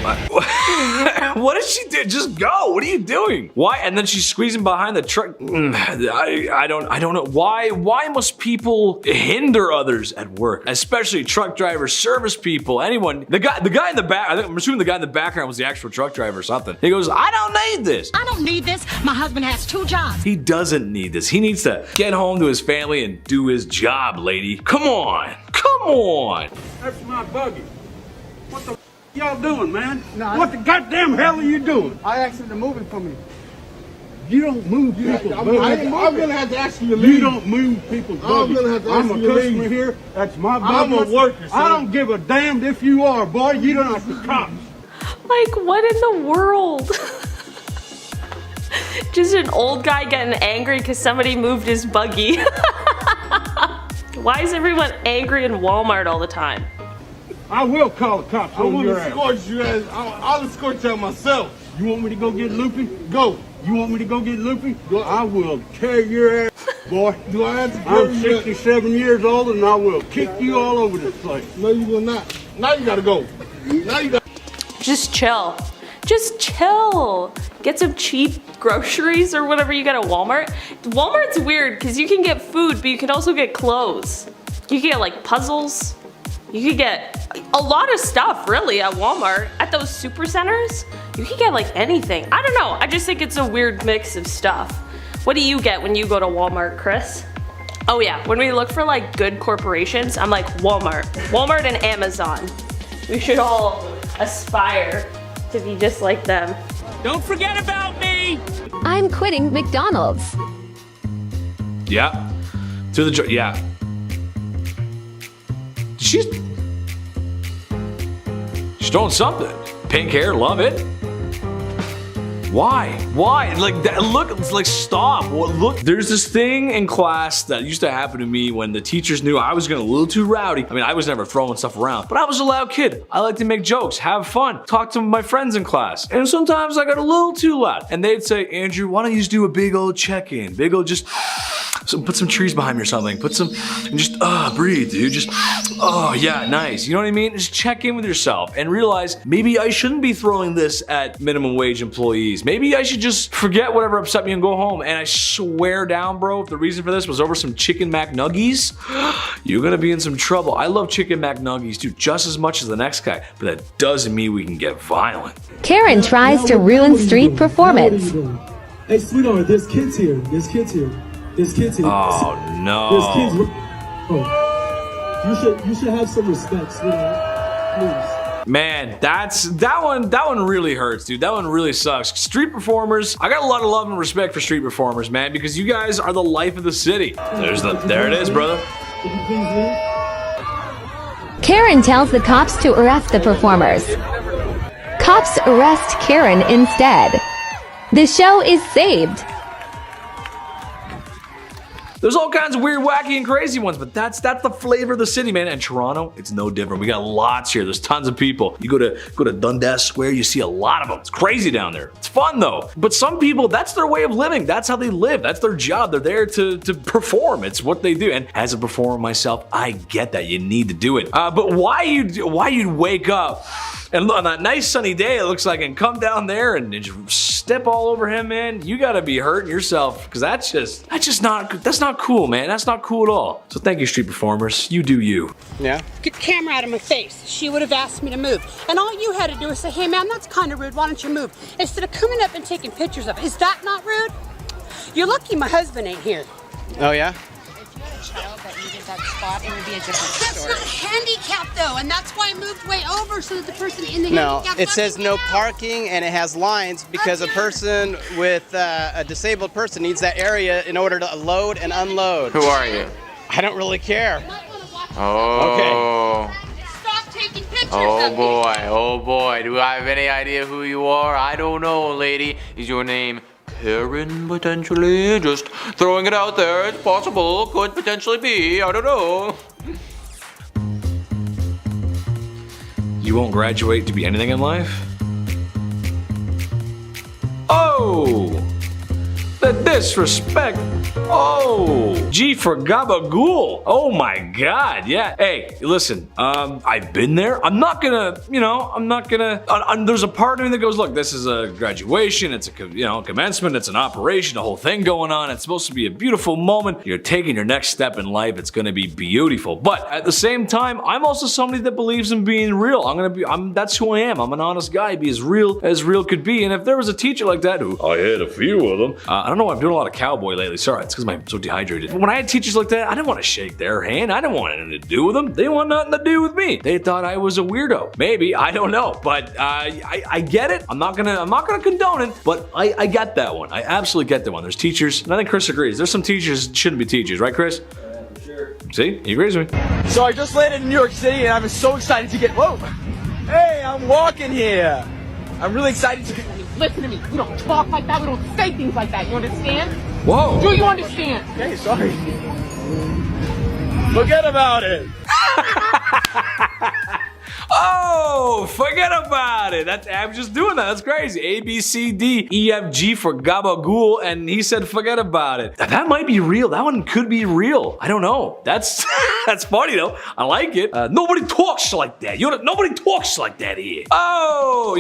What did she do? Just go. What are you doing? Why? And then she's squeezing behind the truck. I don't know. Why must people hinder others at work? Especially truck drivers, service people, anyone. The guy in the back, I'm assuming the guy in the background was the actual truck driver or something. He goes, I don't need this. I don't need this. My husband has 2 jobs. He doesn't need this. He needs to get home to his family and do his job, lady. Come on. Come on. That's my buggy. What the y'all doing, man? No, what the goddamn hell are you doing? I asked him to move it for me. You don't move people's I'm buggy. gonna have to ask you to leave. You don't move people's buggy. I'm gonna have to ask I'm a you to customer leave. here. That's my buggy. I'm a worker, sir. I don't give a damn if you are, boy. You don't have to cops. Like, what in the world? Just an old guy getting angry because somebody moved his buggy. Why is everyone angry in Walmart all the time? I will call the cops on your ass. I'll escort you out myself. You want me to go get loopy? Go. You want me to go get loopy? Go. I will tear your ass, boy. Do I have to I'm 67 years old and I will kick you all over this place. No, you will not. Now you gotta go. Now you got. Just chill. Just chill. Get some cheap groceries or whatever you get at Walmart. Walmart's weird because you can get food, but you can also get clothes. You can get like puzzles. You could get a lot of stuff really at Walmart. At those super centers, you can get like anything. I don't know. I just think it's a weird mix of stuff. What do you get when you go to Walmart, Chris? Oh yeah, when we look for like good corporations, I'm like Walmart. Walmart and Amazon. We should all aspire to be just like them. Don't forget about me! I'm quitting McDonald's. Yeah. To the yeah. She's doing something. Pink hair, love it. Why? Why? Like that, look, it's like stop. Look, there's this thing in class that used to happen to me when the teachers knew I was getting a little too rowdy. I mean, I was never throwing stuff around, but I was a loud kid. I like to make jokes, have fun, talk to my friends in class. And sometimes I got a little too loud. And they'd say, Andrew, why don't you just do a big old check-in? Big old just put some trees behind me or something. Put some, and just, breathe, dude. Just, yeah, nice. You know what I mean? Just check in with yourself and realize maybe I shouldn't be throwing this at minimum wage employees. Maybe I should just forget whatever upset me and go home. And I swear down, bro, if the reason for this was over some chicken McNuggies, you're gonna be in some trouble. I love chicken McNuggies, dude, just as much as the next guy, but that doesn't mean we can get violent. Karen tries to ruin street performance. Hey, sweetheart, there's kids here. There's kids here. There's kids here. Oh, no. There's kids. Oh. You should have some respect, sweetheart. Please. Man, that one really hurts, dude. That one really sucks. Street performers, I got a lot of love and respect for street performers, man, because you guys are the life of the city. There it is, brother. Karen tells the cops to arrest the performers. Cops arrest Karen instead. The show is saved. There's all kinds of weird, wacky, and crazy ones, but that's the flavor of the city, man. And Toronto, it's no different. We got lots here. There's tons of people. You go to Dundas Square, you see a lot of them. It's crazy down there. It's fun though. But some people, that's their way of living. That's how they live. That's their job. They're there to perform. It's what they do. And as a performer myself, I get that you need to do it. But why you'd wake up and on that nice sunny day, it looks like, and come down there and just step all over him, man. You gotta be hurting yourself, because that's not cool, man. That's not cool at all. So thank you, street performers. You do you. Yeah. Get the camera out of my face. She would have asked me to move. And all you had to do was say, hey man, that's kind of rude. Why don't you move? Instead of coming up and taking pictures of it. Is that not rude? You're lucky my husband ain't here. Oh yeah? Child that needed that spot, it would be a different story. That's not handicapped though, and that's why I moved way over so that the person in the handicap it says no parking, and it has lines because a person with a disabled person needs that area in order to load and unload. Who are you? I don't really care. Oh. Okay. Stop taking pictures Oh boy. Do I have any idea who you are? I don't know, lady. Is your name Karen, potentially? Just throwing it out there. It's possible. Could potentially be. I don't know. You won't graduate to be anything in life? Oh! The disrespect. Oh, G for gabagool. Oh my God, yeah. Hey, listen, I've been there. I'm not gonna, there's a part of me that goes, look, this is a graduation, it's a, commencement, it's an operation, a whole thing going on. It's supposed to be a beautiful moment. You're taking your next step in life. It's gonna be beautiful. But at the same time, I'm also somebody that believes in being real. That's who I am. I'm an honest guy. Be as real could be. And if there was a teacher like that, who I had a few of them, I don't know, I'm doing a lot of cowboy lately. Sorry, it's because I'm so dehydrated. When I had teachers like that, I didn't want to shake their hand. I didn't want anything to do with them. They want nothing to do with me. They thought I was a weirdo. Maybe, I don't know. But I get it. I'm not gonna condone it, but I get that one. I absolutely get that one. There's teachers, and I think Chris agrees. There's some teachers that shouldn't be teachers, right, Chris? For sure. See, he agrees with me. So I just landed in New York City, and I'm so excited to get. Whoa! Hey, I'm walking here. I'm really excited to get. Listen to me. We don't talk like that. We don't say things like that. You understand? Whoa. Do you understand? Okay, sorry. Forget about it. Oh, forget about it. I'm just doing that. That's crazy. A, B, C, D, E, F, G for gabagool, and he said forget about it. That might be real. That one could be real. I don't know. That's that's funny though. I like it. Nobody talks like that. Nobody talks like that here. Oh,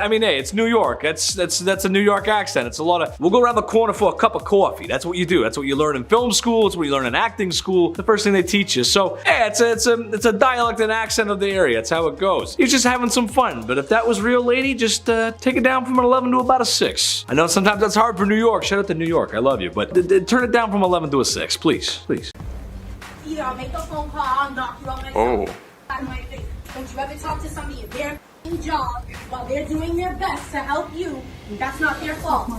I mean, hey, it's New York. That's a New York accent. It's a lot of. We'll go around the corner for a cup of coffee. That's what you do. That's what you learn in film school. It's what you learn in acting school. The first thing they teach you. So, yeah, it's a dialect and accent of the area. That's how it goes. He's just having some fun. But if that was real, lady, just take it down from an 11 to about a 6. I know sometimes that's hard for New York. Shout out to New York. I love you. But turn it down from 11 to a 6, please. Please. Either I'll make a phone call, I'll knock you out of my face. Don't you ever talk to somebody in their job while they're doing their best to help you. That's not their fault.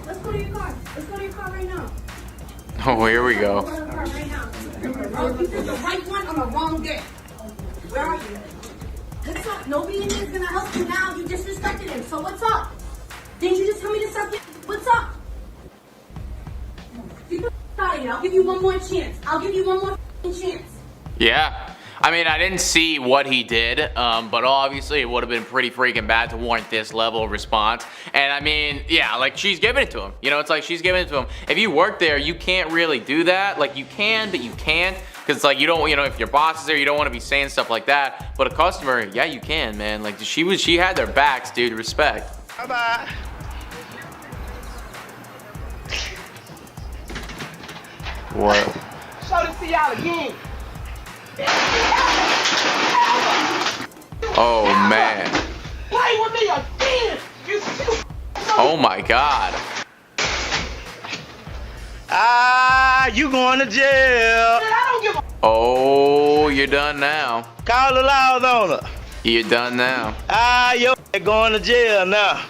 Let's go to your car. Let's go to your car right now. Oh, here we go. You did the right one on the wrong day. Where are you? What's up? Nobody in here is gonna help you now. You disrespected him. So what's up? Didn't you just tell me to suck it? What's up? Get the out of here. I'll give you one more chance. I'll give you one more chance. Yeah. I mean, I didn't see what he did, but obviously it would have been pretty freaking bad to warrant this level of response. And I mean, yeah, like she's giving it to him. It's like she's giving it to him. If you work there, you can't really do that. Like you can, but you can't. Because like you don't, if your boss is there, you don't want to be saying stuff like that. But a customer, yeah, you can, man. Like she had their backs, dude. Respect. Bye-bye. What? Show this to y'all again. Oh man. Play with me again. You stupid. Oh my God. You going to jail. Oh, you're done now. Call the laws on her. You're done now. You're going to jail now.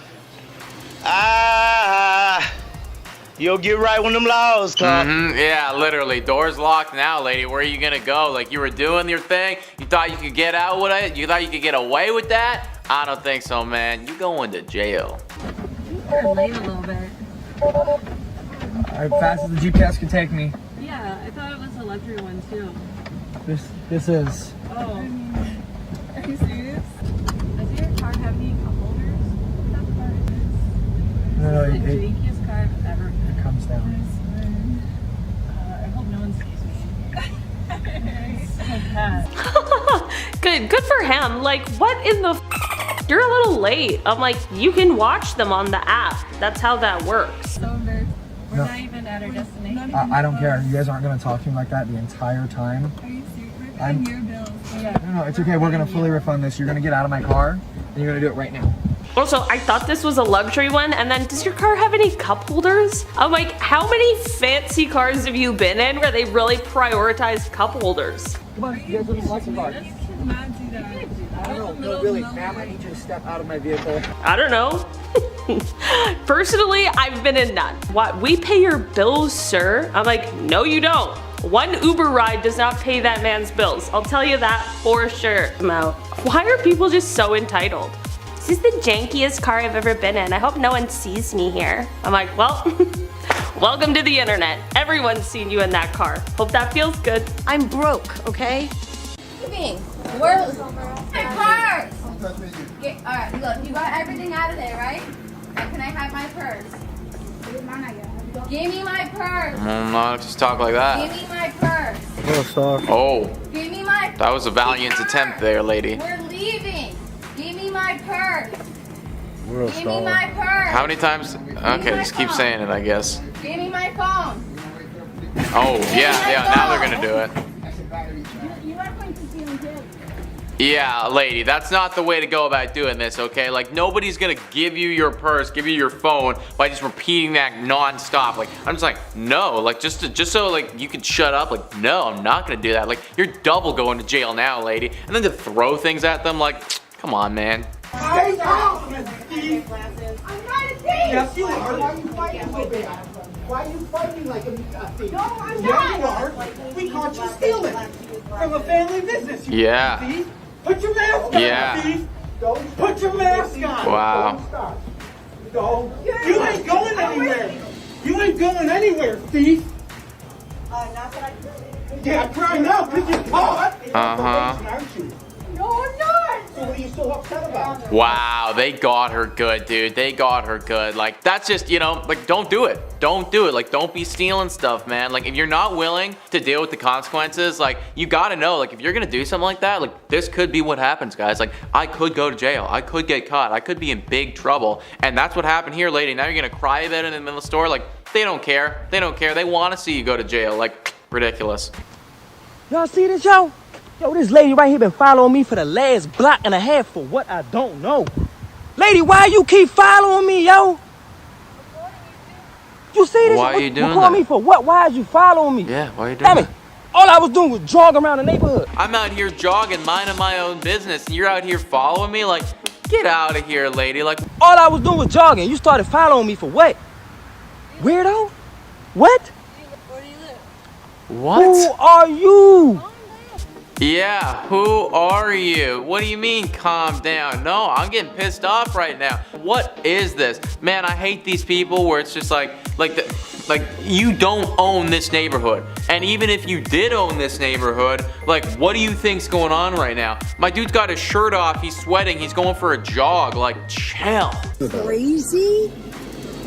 You'll get right when them laws come. Yeah, literally. Door's locked now, lady. Where are you gonna go? Like you were doing your thing. You thought you could get out with it? You thought you could get away with that? I don't think so, man. You going to jail. You're late a little bit. As fast as the GPS can take me. Yeah, I thought it was a luxury one too. This is. Oh. Are you serious? Does your car have any cup holders? That car is. No, It's the jankiest car I've ever. It comes down. I hope no one sees me. Good for him. Like, what in the You're a little late. I'm like, you can watch them on the app. That's how that works. So embarrassed. We're not even at our destination. I don't care. You guys aren't going to talk to me like that the entire time. Are you serious? We're paying your bills. Yeah. No, it's okay. We're going to fully refund this. You're going to get out of my car, and you're going to do it right now. Also, I thought this was a luxury one, and then does your car have any cup holders? I'm like, how many fancy cars have you been in where they really prioritize cup holders? Come on, you guys want to car. I don't know. No, really, ma'am, I need you to step out of my vehicle. I don't know. Personally, I've been in none. What, we pay your bills, sir? I'm like, no you don't. One Uber ride does not pay that man's bills. I'll tell you that for sure. Why are people just so entitled? This is the jankiest car I've ever been in. I hope no one sees me here. I'm like, well, welcome to the internet. Everyone's seen you in that car. Hope that feels good. I'm broke, okay? Where's my car? Alright, look, you got everything out of there, right? Now, can I have my purse? Give me my purse. Not if you talk like that. Give me my purse. Oh. Give me my purse. That was a valiant attempt there, lady. We're leaving. Give me my purse. We're Give me my purse. How many times? Okay, just keep saying it, I guess. Give me my phone. Oh, yeah, now they're gonna do it. Yeah, lady, that's not the way to go about doing this, okay? Like, nobody's gonna give you your purse, give you your phone by just repeating that non-stop. Like, I'm just like, no, like, just so, like, you can shut up. Like, no, I'm not gonna do that. Like, you're double going to jail now, lady. And then to throw things at them, like, come on, man. Stay calm, Steve. I'm not a thief. Yes, you are. Why are you fighting so bad? Why are you fighting like a thief? No, I'm not. Yeah, you are. We caught you stealing from a family business. Yeah. Thief. Put your mask on, thief. Don't put your mask on. Wow. Don't. You ain't going anywhere. You ain't going anywhere, thief. Not that I Yeah, cry now because you're caught. Uh-huh. No, I'm not. So what are you so upset about? Wow, they got her good, dude. They got her good. Like, that's just, you know, like, don't do it. Don't do it. Like, don't be stealing stuff, man. Like, if you're not willing to deal with the consequences, like, you gotta know, like, if you're gonna do something like that, like, this could be what happens, guys. Like, I could go to jail. I could get caught. I could be in big trouble. And that's what happened here, lady. Now you're gonna cry about it in the middle of the store. Like, they don't care. They don't care. They wanna see you go to jail. Like, ridiculous. Y'all see this, yo? Yo, this lady right here been following me for the last block and a half for what I don't know. Lady, why you keep following me, yo? You see this? Why are you doing call that? me for what? Why is you following me? Yeah, why are you doing Damn that? it. All I was doing was jog around the neighborhood. I'm out here jogging, minding my own business, and you're out here following me? Like, get out of here, lady. Like, all I was doing was jogging. You started following me for what? Weirdo? What? what? Who are you? Yeah, who are you? What do you mean, calm down? No, I'm getting pissed off right now. What is this? Man, I hate these people where it's just like you don't own this neighborhood. And even if you did own this neighborhood, like, what do you think's going on right now? My dude's got his shirt off, he's sweating, he's going for a jog. Like, chill. Crazy?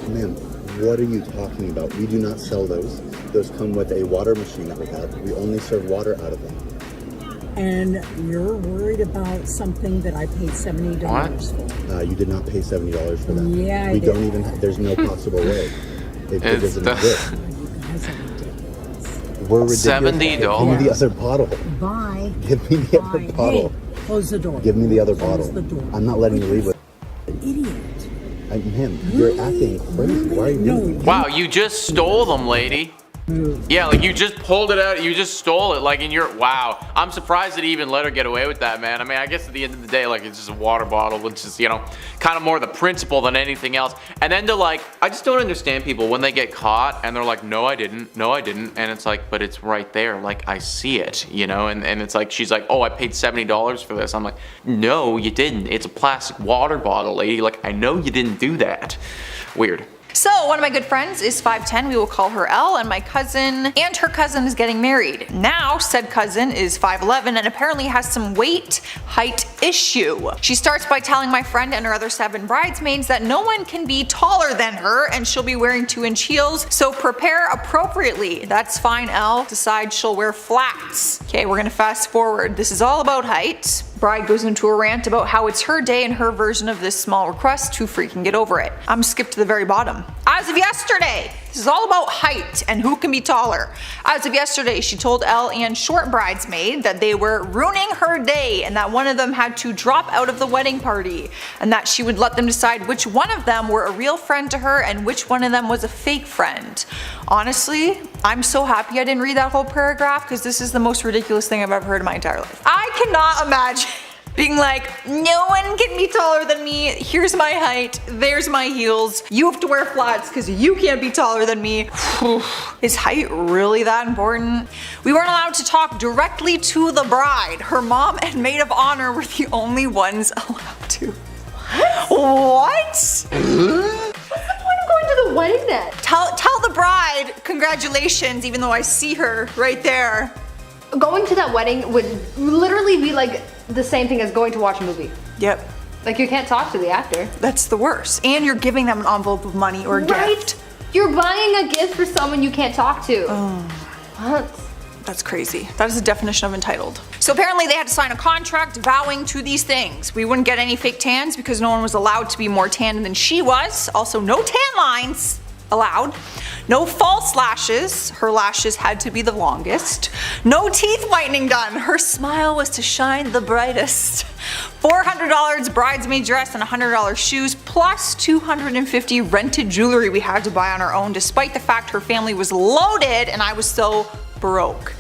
Ma'am, what are you talking about? We do not sell those. Those come with a water machine that we have. We only serve water out of them. And you're worried about something that I paid $70 for. You did not pay $70 for that. Yeah, we don't even. There's no possible way. It doesn't exist. We're ridiculous. $70. Give me the other bottle. Bye. Give me the other bottle. Hey, close the door. Give me the other Close bottle. the door. I'm not letting you leave with. Idiot. Him. You're acting crazy. Why are you doing? Wow, you just stole them, lady. Yeah, like, you just pulled it out, you just stole it, like, in your, wow. I'm surprised that he even let her get away with that, man. I mean, I guess at the end of the day, like, it's just a water bottle, which is, you know, kind of more the principle than anything else. And then to, like, I just don't understand people when they get caught and they're like, no, I didn't, and it's like, but it's right there, like, I see it, you know, and it's like, she's like, oh, I paid $70 for this. I'm like, no, you didn't. It's a plastic water bottle, lady. Like, I know you didn't do that. Weird. So one of my good friends is 5'10", we will call her Elle, and my cousin and her cousin is getting married. Now said cousin is 5'11" and apparently has some height issue. She starts by telling my friend and her other 7 bridesmaids that no one can be taller than her and she'll be wearing 2-inch heels, so prepare appropriately. That's fine, Elle. Decides she'll wear flats. Okay, we're gonna fast forward. This is all about height. Bride goes into a rant about how it's her day and her version of this small request to freaking get over it. I'm skipped to the very bottom. As of yesterday, this is all about height and who can be taller. As of yesterday, she told Elle and short bridesmaid that they were ruining her day and that one of them had to drop out of the wedding party and that she would let them decide which one of them were a real friend to her and which one of them was a fake friend. Honestly, I'm so happy I didn't read that whole paragraph because this is the most ridiculous thing I've ever heard in my entire life. I cannot imagine being like, no one can be taller than me, here's my height, there's my heels, you have to wear flats because you can't be taller than me. Is height really that important? We weren't allowed to talk directly to the bride. Her mom and maid of honor were the only ones allowed to. What? What's the point of going to the wedding then? Tell the bride congratulations, even though I see her right there. Going to that wedding would literally be like the same thing as going to watch a movie. Yep. Like, you can't talk to the actor. That's the worst. And you're giving them an envelope of money or a gift. You're buying a gift for someone you can't talk to. What? That's crazy. That is the definition of entitled. So apparently they had to sign a contract vowing to these things. We wouldn't get any fake tans because no one was allowed to be more tan than she was. Also, no tan lines allowed. No false lashes. Her lashes had to be the longest. No teeth whitening done. Her smile was to shine the brightest. $400 bridesmaid dress and $100 shoes plus $250 rented jewelry we had to buy on our own despite the fact her family was loaded and I was so broke.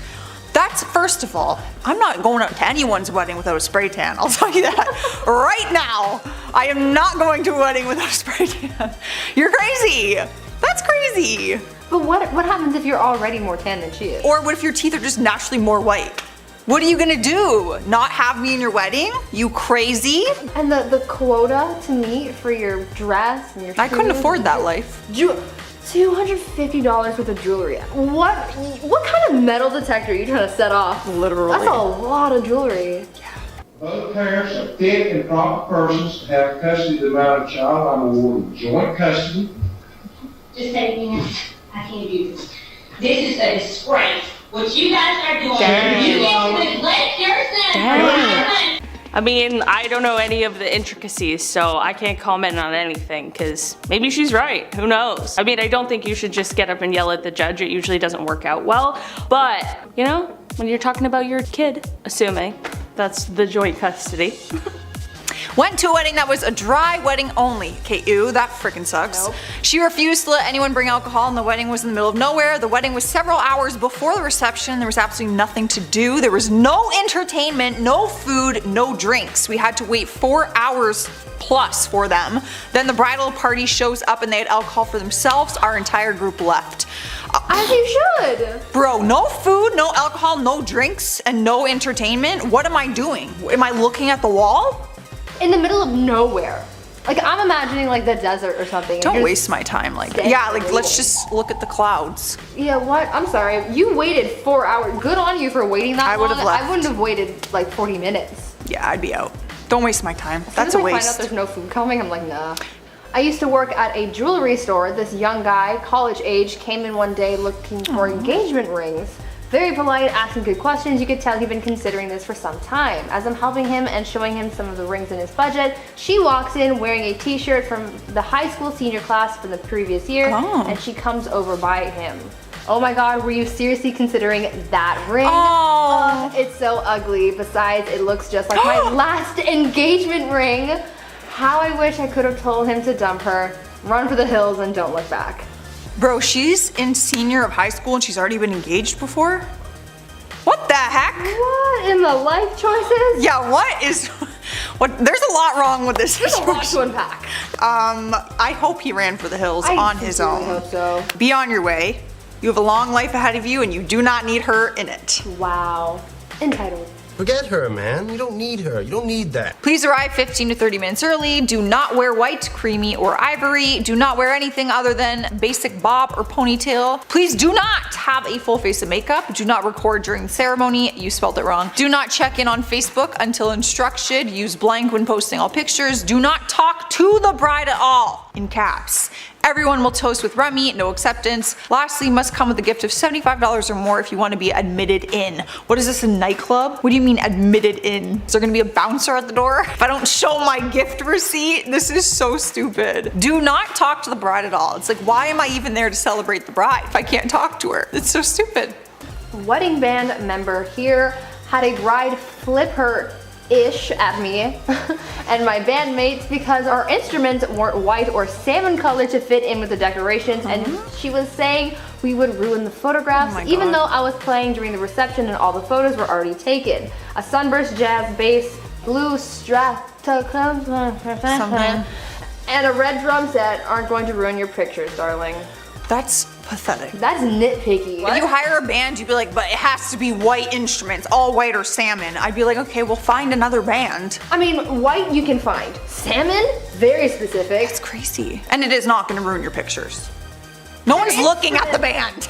That's, first of all, I'm not going out to anyone's wedding without a spray tan, I'll tell you that right now. I am not going to a wedding without a spray tan. You're crazy. That's crazy. But what happens if you're already more tan than she is? Or what if your teeth are just naturally more white? What are you gonna do? Not have me in your wedding? You crazy? And the quota to meet for your dress and your shoes. I couldn't afford that life. $250 worth of jewelry. What kind of metal detector are you trying to set off? Literally. That's a lot of jewelry. Both parents are fit and proper persons to have custody of the minor child. I'm awarding joint custody. Just take me. I can't do this. This is a disgrace. What you guys are doing, you need to neglect your son. I mean, I don't know any of the intricacies, so I can't comment on anything, because maybe she's right. Who knows? I mean, I don't think you should just get up and yell at the judge. It usually doesn't work out well. But, you know, when you're talking about your kid, assuming that's the joint custody. Went to a wedding that was a dry wedding only. Okay, ew, that freaking sucks. Nope. She refused to let anyone bring alcohol and the wedding was in the middle of nowhere. The wedding was several hours before the reception. There was absolutely nothing to do. There was no entertainment, no food, no drinks. We had to wait 4 hours plus for them. Then the bridal party shows up and they had alcohol for themselves. Our entire group left. As you should. Bro, no food, no alcohol, no drinks, and no entertainment. What am I doing? Am I looking at the wall? In the middle of nowhere. Like, I'm imagining like the desert or something. Don't waste my time like that. Yeah, like let's just look at the clouds. Yeah, what? I'm sorry. You waited 4 hours. Good on you for waiting that long. I would have left. I wouldn't have waited like 40 minutes. Yeah, I'd be out. Don't waste my time. That's As a soon as I find out waste. there's no food coming, I'm like, nah. I used to work at a jewelry store. This young guy, college age, came in one day looking for engagement rings. Very polite, asking good questions. You could tell he'd been considering this for some time. As I'm helping him and showing him some of the rings in his budget, she walks in wearing a t-shirt from the high school senior class from the previous year, and she comes over by him. Oh my god, were you seriously considering that ring? Oh, it's so ugly. Besides, it looks just like my last engagement ring. How I wish I could have told him to dump her, run for the hills, and don't look back. Bro, she's in senior of high school and she's already been engaged before? What the heck? What in the life choices? Yeah, what is... What? There's a lot wrong with this. There's a lot to unpack. I hope he ran for the hills on his own. I hope so. Be on your way. You have a long life ahead of you and you do not need her in it. Wow. Entitled. Forget her, man. You don't need her. You don't need that. Please arrive 15 to 30 minutes early. Do not wear white, creamy, or ivory. Do not wear anything other than basic bob or ponytail. Please do not have a full face of makeup. Do not record during the ceremony. You spelled it wrong. Do not check in on Facebook until instructed. Use blank when posting all pictures. Do not talk to the bride at all, in caps. Everyone will toast with rummy, no acceptance. Lastly, must come with a gift of $75 or more if you want to be admitted in. What is this, a nightclub? What do you mean admitted in? Is there gonna be a bouncer at the door? If I don't show my gift receipt, this is so stupid. Do not talk to the bride at all. It's like, why am I even there to celebrate the bride if I can't talk to her? It's so stupid. Wedding band member here had a bride flip her ish at me and my bandmates because our instruments weren't white or salmon color to fit in with the decorations, and she was saying we would ruin the photographs even though I was playing during the reception and all the photos were already taken. A sunburst jazz bass, blue Stratocaster, and a red drum set aren't going to ruin your pictures, darling. That's pathetic. That's nitpicky. If you hire a band, you'd be like, but it has to be white instruments, all white or salmon. I'd be like, okay, we'll find another band. I mean, white you can find. Salmon? Very specific. That's crazy. And it is not gonna ruin your pictures. No one's looking at the band.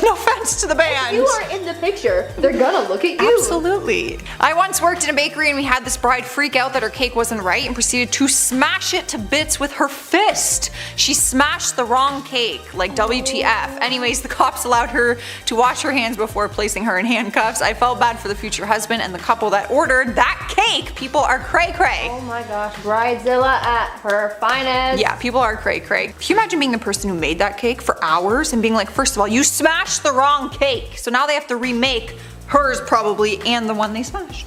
No offense dance to the band. If you are in the picture, they're gonna look at you. Absolutely. I once worked in a bakery and we had this bride freak out that her cake wasn't right and proceeded to smash it to bits with her fist. She smashed the wrong cake, like WTF. Anyways, the cops allowed her to wash her hands before placing her in handcuffs. I felt bad for the future husband and the couple that ordered that cake. People are cray cray. Oh my gosh, Bridezilla at her finest. Yeah, people are cray cray. Can you imagine being the person who made that cake for hours and being like, first of all, you smashed the wrong cake, so now they have to remake hers probably and the one they smashed.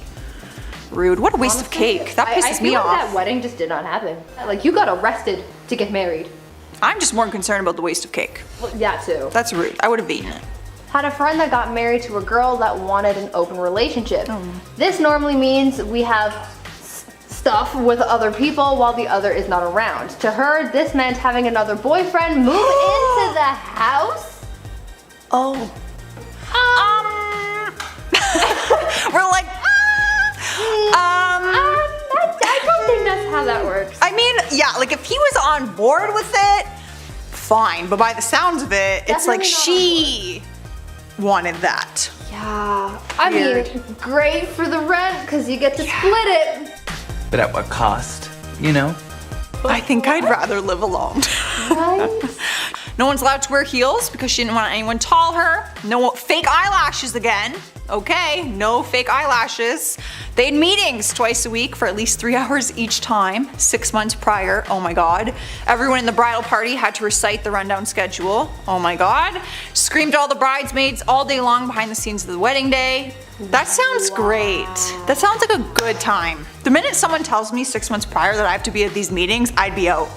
Rude. What a waste of cake. That pisses me off. I feel like that wedding just did not happen. Like, you got arrested to get married. I'm just more concerned about the waste of cake. Well, that too. That's rude. I would have eaten it. Had a friend that got married to a girl that wanted an open relationship. This normally means we have stuff with other people while the other is not around. To her, this meant having another boyfriend move into the house. Oh. We're like, I don't think that's how that works. I mean, yeah, like if he was on board with it, fine. But by the sounds of it, it's like she wanted that. Yeah. I mean, great for the rent because you get to split it. But at what cost, you know? I think I'd rather live alone. Right? No one's allowed to wear heels because she didn't want anyone to tall her. No fake eyelashes again. Okay, no fake eyelashes. They had meetings twice a week for at least 3 hours each time, 6 months prior. Oh my god. Everyone in the bridal party had to recite the rundown schedule. Oh my god. Screamed at all the bridesmaids all day long behind the scenes of the wedding day. That sounds great. That sounds like a good time. The minute someone tells me 6 months prior that I have to be at these meetings, I'd be out.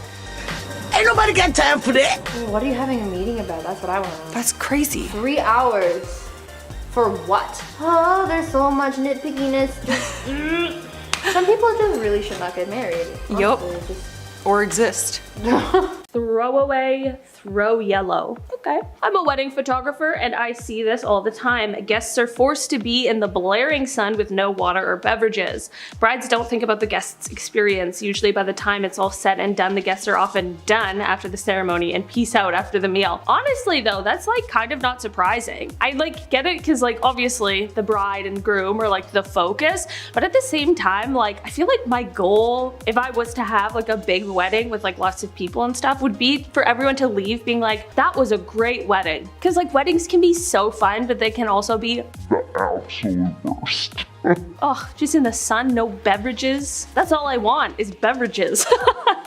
Ain't nobody got time for that. What are you having a meeting about? That's what I want to know. That's crazy. 3 hours. For what? Oh, there's so much nitpickiness. Some people just really should not get married. Yup. Or exist. Throw away, throw yellow. Okay. I'm a wedding photographer and I see this all the time. Guests are forced to be in the blaring sun with no water or beverages. Brides don't think about the guest's experience. Usually by the time it's all said and done, the guests are often done after the ceremony and peace out after the meal. Honestly though, that's like kind of not surprising. I like get it because like obviously the bride and groom are like the focus, but at the same time, like I feel like my goal, if I was to have like a big wedding with like lots of people and stuff, would be for everyone to leave being like, that was a great wedding. Because like weddings can be so fun, but they can also be the absolute worst. Oh, just in the sun, no beverages. That's all I want is beverages.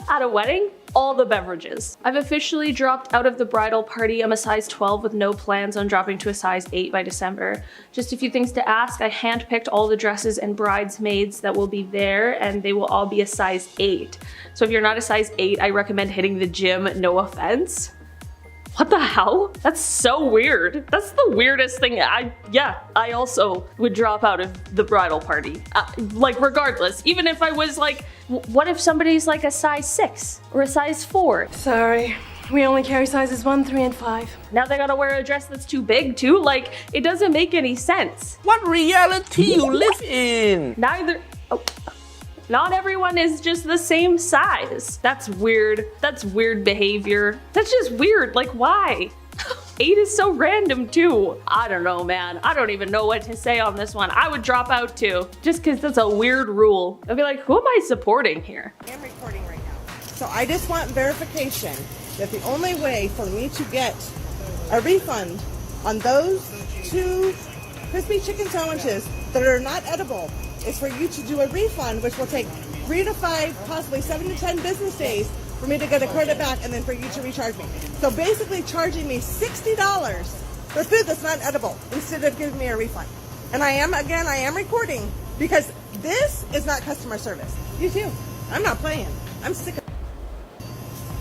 At a wedding, all the beverages. I've officially dropped out of the bridal party. I'm a size 12 with no plans on dropping to a size 8 by December. Just a few things to ask. I handpicked all the dresses and bridesmaids that will be there and they will all be a size 8. So if you're not a size 8, I recommend hitting the gym, no offense. What the hell? That's so weird. That's the weirdest thing. I also would drop out of the bridal party. Like regardless, even if I was like, what if somebody's like a size 6 or a size 4? Sorry, we only carry sizes 1, 3, and 5. Now they gotta wear a dress that's too big too? Like, it doesn't make any sense. What reality you live in? Not everyone is just the same size. That's weird. That's weird behavior. That's just weird. Like, why? 8 is so random too. I don't know, man. I don't even know what to say on this one. I would drop out too, just because that's a weird rule. I'd be like, who am I supporting here? I'm recording right now. So I just want verification that the only way for me to get a refund on those 2 crispy chicken sandwiches that are not edible is for you to do a refund, which will take 3 to 5, possibly 7 to 10 business days for me to get a credit back and then for you to recharge me. So basically charging me $60 for food that's not edible instead of giving me a refund. And I am recording because this is not customer service. You too. I'm not playing. I'm sick of it.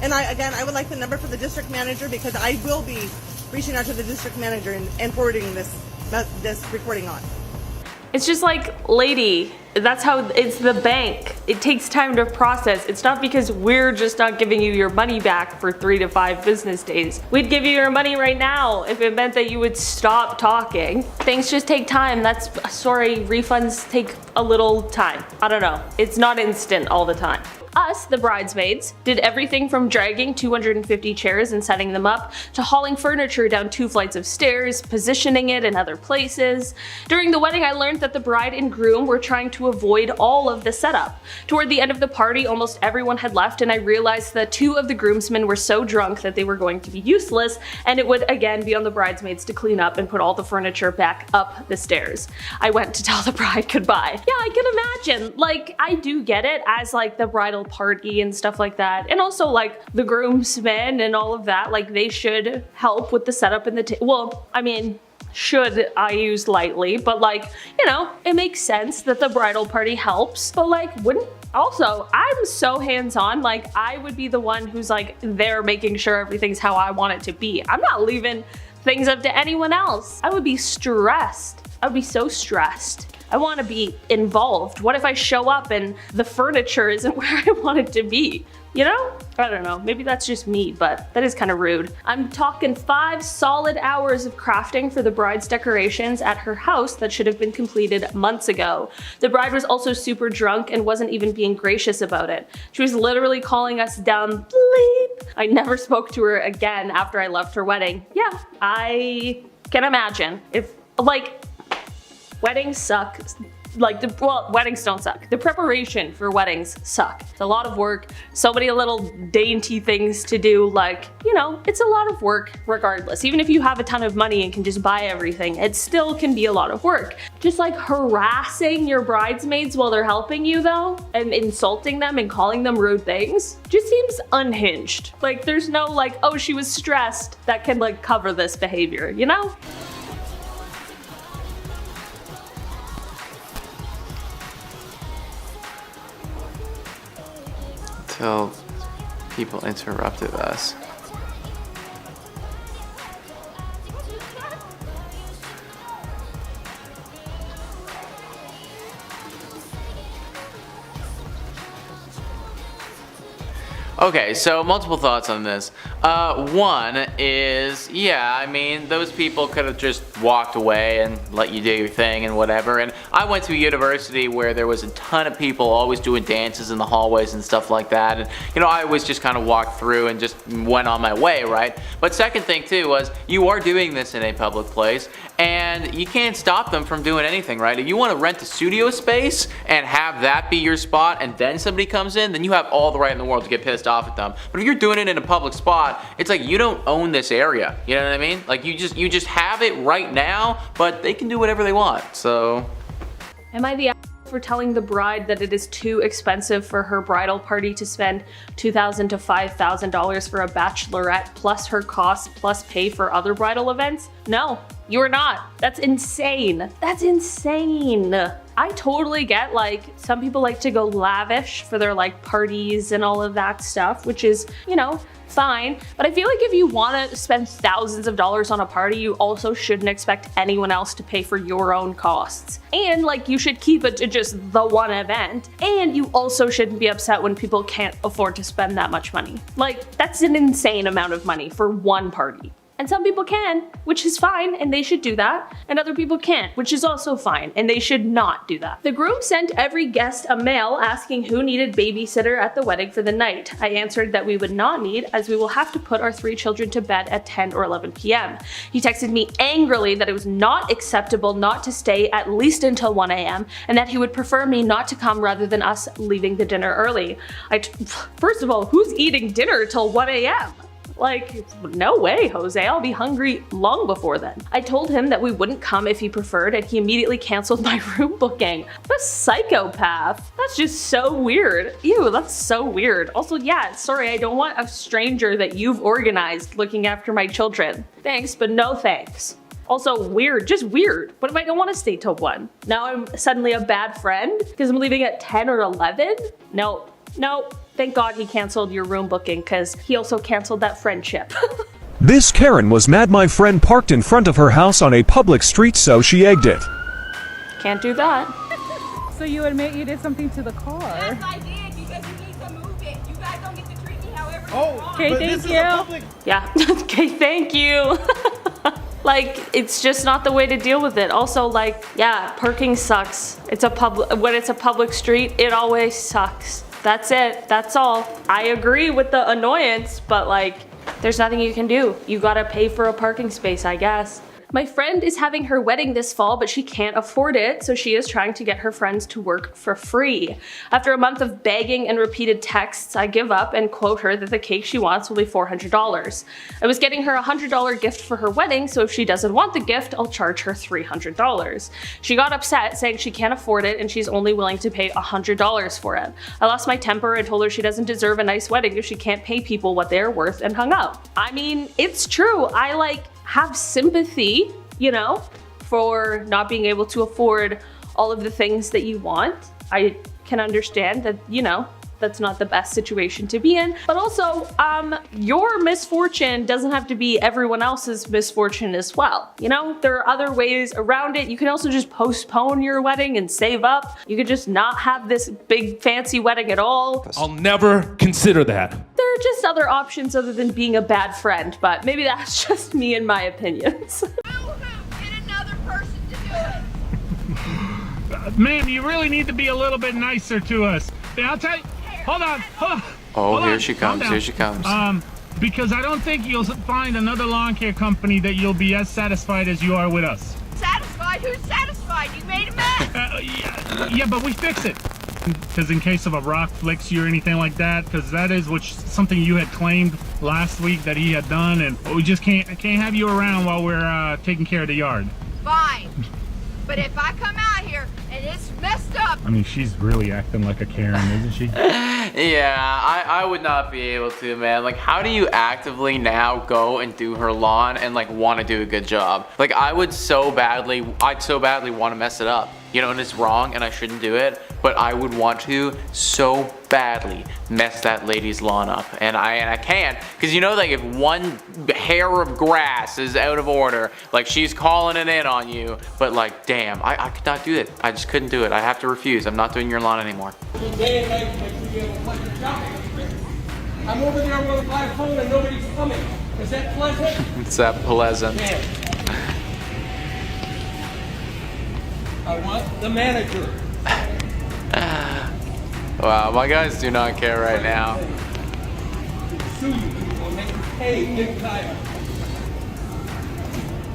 And I would like the number for the district manager because I will be reaching out to the district manager and forwarding this recording on. It's just like, lady, That's how it's the bank. It takes time to process. It's not because we're just not giving you your money back for 3 to 5 business days. We'd give you your money right now if it meant that you would stop talking. Things just take time. Sorry, refunds take a little time. I don't know. It's not instant all the time. Us, the bridesmaids, did everything from dragging 250 chairs and setting them up, to hauling furniture down 2 flights of stairs, positioning it in other places. During the wedding, I learned that the bride and groom were trying to avoid all of the setup. Toward the end of the party, almost everyone had left, and I realized that 2 of the groomsmen were so drunk that they were going to be useless, and it would again be on the bridesmaids to clean up and put all the furniture back up the stairs. I went to tell the bride goodbye. Yeah, I can imagine. Like, I do get it as like the bridal party and stuff like that, and also like the groomsmen and all of that, like they should help with the setup and the well, I mean, should I use lightly, but like, you know, it makes sense that the bridal party helps, but like wouldn't also, I'm so hands-on, like I would be the one who's like there making sure everything's how I want it to be. I'm not leaving things up to anyone else. I would be stressed. I would be so stressed. I want to be involved. What if I show up and the furniture isn't where I want it to be? You know? I don't know, maybe that's just me, but that is kind of rude. I'm talking 5 solid hours of crafting for the bride's decorations at her house that should have been completed months ago. The bride was also super drunk and wasn't even being gracious about it. She was literally calling us down bleep. I never spoke to her again after I left her wedding. Yeah, I can imagine. If, like, weddings suck. Like, well, weddings don't suck. The preparation for weddings suck. It's a lot of work, so many little dainty things to do, like, you know, it's a lot of work regardless. Even if you have a ton of money and can just buy everything, it still can be a lot of work. Just like harassing your bridesmaids while they're helping you though, and insulting them and calling them rude things, just seems unhinged. Like, there's no like, oh, she was stressed, that can like cover this behavior, you know? Till people interrupted us. Okay, so multiple thoughts on this. One is, yeah, I mean, those people could have just walked away and let you do your thing and whatever. And I went to a university where there was a ton of people always doing dances in the hallways and stuff like that. And, you know, I always just kind of walked through and just went on my way, right? But second thing too was, you are doing this in a public place and you can't stop them from doing anything, right? If you want to rent a studio space and have that be your spot and then somebody comes in, then you have all the right in the world to get pissed off at them. But if you're doing it in a public spot, it's like you don't own this area. You know what I mean? Like you just have it right now, but they can do whatever they want. So, am I the for telling the bride that it is too expensive for her bridal party to spend $2,000 to $5,000 for a bachelorette plus her costs plus pay for other bridal events? No, you are not. That's insane. That's insane. I totally get, like, some people like to go lavish for their like parties and all of that stuff, which is, you know, fine. But I feel like if you want to spend thousands of dollars on a party, you also shouldn't expect anyone else to pay for your own costs. And like, you should keep it to just the one event. And you also shouldn't be upset when people can't afford to spend that much money. Like, that's an insane amount of money for one party. And some people can, which is fine, and they should do that. And other people can't, which is also fine, and they should not do that. The groom sent every guest a mail asking who needed babysitter at the wedding for the night. I answered that we would not need, as we will have to put our 3 children to bed at 10 or 11 p.m. He texted me angrily that it was not acceptable not to stay at least until 1 a.m. and that he would prefer me not to come rather than us leaving the dinner early. First of all, who's eating dinner till 1 a.m.? Like, no way, Jose, I'll be hungry long before then. I told him that we wouldn't come if he preferred, and he immediately canceled my room booking. What a psychopath. That's just so weird. Ew, that's so weird. Also, yeah, sorry, I don't want a stranger that you've organized looking after my children. Thanks, but no thanks. Also weird, just weird. What if I don't want to stay till 1? Now I'm suddenly a bad friend because I'm leaving at 10 or 11? No. Thank God he canceled your room booking, because he also canceled that friendship. This Karen was mad my friend parked in front of her house on a public street, so she egged it. Can't do that. So you admit you did something to the car? Yes, I did, because you need to move it. You guys don't get to treat me however you want. Okay, thank you. Yeah. Okay, thank you. Like, it's just not the way to deal with it. Also, like, yeah, parking sucks. When it's a public street, it always sucks. That's it. That's all. I agree with the annoyance, but like, there's nothing you can do. You gotta pay for a parking space, I guess. My friend is having her wedding this fall, but she can't afford it, so she is trying to get her friends to work for free. After a month of begging and repeated texts, I give up and quote her that the cake she wants will be $400. I was getting her a $100 gift for her wedding, so if she doesn't want the gift, I'll charge her $300. She got upset, saying she can't afford it and she's only willing to pay $100 for it. I lost my temper and told her she doesn't deserve a nice wedding if she can't pay people what they're worth, and hung up. I mean, it's true. I have sympathy, you know, for not being able to afford all of the things that you want. I can understand that, you know, that's not the best situation to be in. But also, your misfortune doesn't have to be everyone else's misfortune as well. You know, there are other ways around it. You can also just postpone your wedding and save up. You could just not have this big fancy wedding at all. I'll never consider that. There are just other options other than being a bad friend, but maybe that's just me and my opinions. Ma'am, you really need to be a little bit nicer to us. I'll tell you. Hold on. Oh, here she comes. Here she comes. Because I don't think you'll find another lawn care company that you'll be as satisfied as you are with us. Satisfied? Who's satisfied? You made a mess. Yeah, but we fix it. Because in case of a rock flicks you or anything like that, because that is something you had claimed last week that he had done, and we just can't have you around while we're taking care of the yard. Fine. But if I come out here and it's messed up. I mean, she's really acting like a Karen, isn't she? Yeah, I would not be able to, man. Like, how do you actively now go and do her lawn and like want to do a good job? Like, I'd so badly want to mess it up. You know, and it's wrong and I shouldn't do it, but I would want to so badly mess that lady's lawn up. And I can't, because you know, like, if one hair of grass is out of order, like, she's calling it in on you. But like, damn, I could not do it. I just couldn't do it. I have to refuse. I'm not doing your lawn anymore. I'm over there with my phone and nobody's coming. Is that pleasant? It's that pleasant. I want the manager. Wow, my guys do not care right now. Sue you. We'll make you pay big time.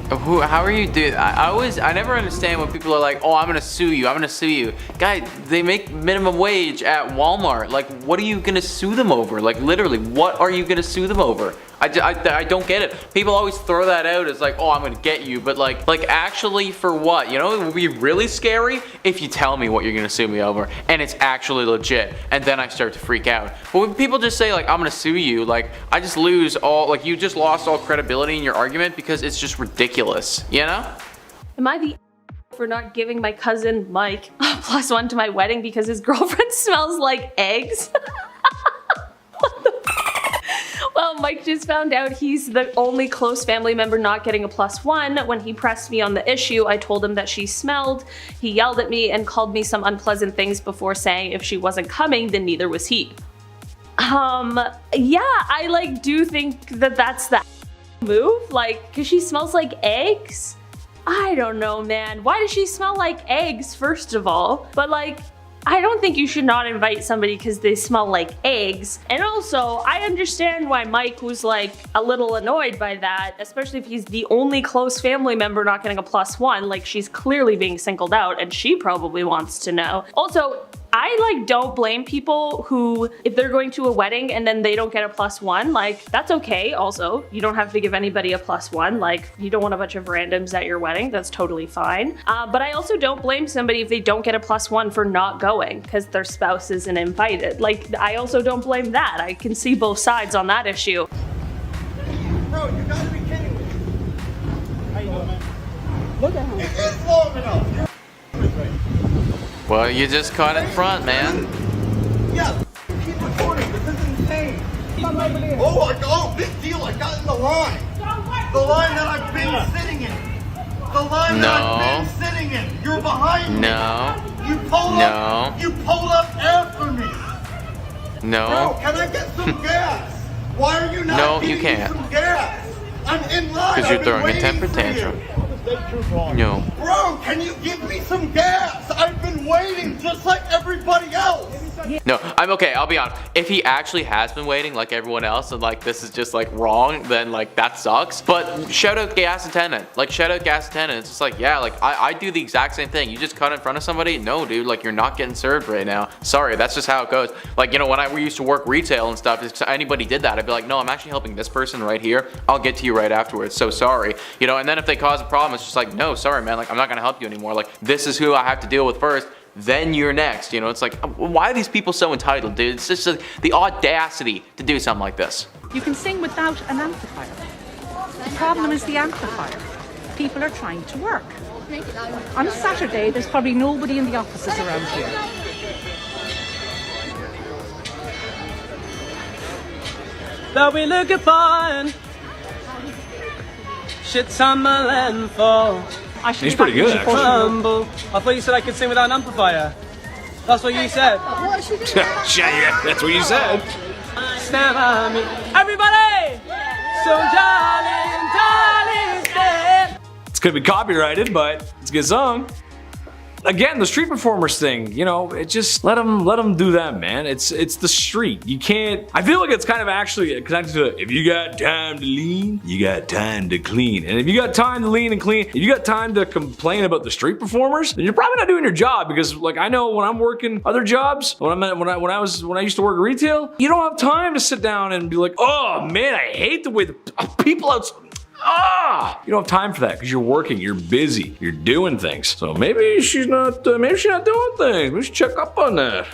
How are you doing? I never understand when people are like, oh, I'm gonna sue you, I'm gonna sue you. Guys, they make minimum wage at Walmart. Like, what are you gonna sue them over? Like, literally, what are you gonna sue them over? I don't get it. People always throw that out as like, oh, I'm gonna get you, but like actually for what? You know, it would be really scary if you tell me what you're gonna sue me over and it's actually legit, and then I start to freak out. But when people just say like, I'm gonna sue you, like, I just lose all, like, you just lost all credibility in your argument because it's just ridiculous, you know? Am I the for not giving my cousin Mike a +1 to my wedding because his girlfriend smells like eggs? Well, Mike just found out he's the only close family member not getting a +1. When he pressed me on the issue, I told him that she smelled. He yelled at me and called me some unpleasant things before saying if she wasn't coming, then neither was he. Yeah, I like do think that that's the move, like, cause she smells like eggs? I don't know, man. Why does she smell like eggs, first of all? But like, I don't think you should not invite somebody because they smell like eggs. And also, I understand why Mike was like a little annoyed by that, especially if he's the only close family member not getting a +1. Like, she's clearly being singled out and she probably wants to know. Also, I like don't blame people who, if they're going to a wedding and then they don't get a +1, like, that's okay. Also, you don't have to give anybody a +1. Like, you don't want a bunch of randoms at your wedding, that's totally fine. But I also don't blame somebody if they don't get a +1 for not going because their spouse isn't invited. Like, I also don't blame that. I can see both sides on that issue. Bro, you gotta be kidding me. How you doing, man? Look at him. It is long enough. Well, you just caught in front, man. Yeah, keep recording. This is insane. Oh my God, big deal. I got in the line. The line that I've been sitting in. The line that I've been sitting in. You're behind me. No. You pulled up. You pulled up after me. No. Bro, can I get some gas? Why are you not No, you getting me can't. some gas? I'm in line. Because you're I've been throwing a waiting temper for tantrum. you. No. Bro, can you give me some gas? I've been waiting just like everybody else. No, I'm okay, I'll be honest. If he actually has been waiting like everyone else and like this is just like wrong, then like that sucks. But shout out gas attendant. Like shout out gas attendant. It's just like, yeah, like I do the exact same thing. You just cut in front of somebody? No, dude, like you're not getting served right now. Sorry, that's just how it goes. Like, you know, when we used to work retail and stuff, if anybody did that, I'd be like, no, I'm actually helping this person right here. I'll get to you right afterwards. So sorry. You know, and then if they cause a problem, it's just like, no, sorry, man. Like, I'm not gonna help you anymore. Like, this is who I have to deal with first. Then you're next. You know, it's like, why are these people so entitled, dude? It's just the audacity to do something like this. You can sing without an amplifier. The problem is the amplifier. People are trying to work. On a Saturday, there's probably nobody in the offices around here. They'll be looking fine. Shit's on my landfall. He's pretty good, actually. Humble. I thought you said I could sing without an amplifier. That's what you said. Yeah, that's what you said. Stand by me. Everybody! So darling, darling, stand. It's gonna be copyrighted, but it's a good song. Again, the street performers thing, you know, it just let them do that, man. It's the street. You can't. I feel like it's kind of actually connected to if you got time to lean, you got time to clean, and if you got time to lean and clean, if you got time to complain about the street performers, then you're probably not doing your job. Because like I know when I'm working other jobs, when I used to work retail, you don't have time to sit down and be like, oh man, I hate the way the people outside. You don't have time for that because you're working, you're busy, you're doing things. So maybe she's not doing things. Maybe we should check up on that.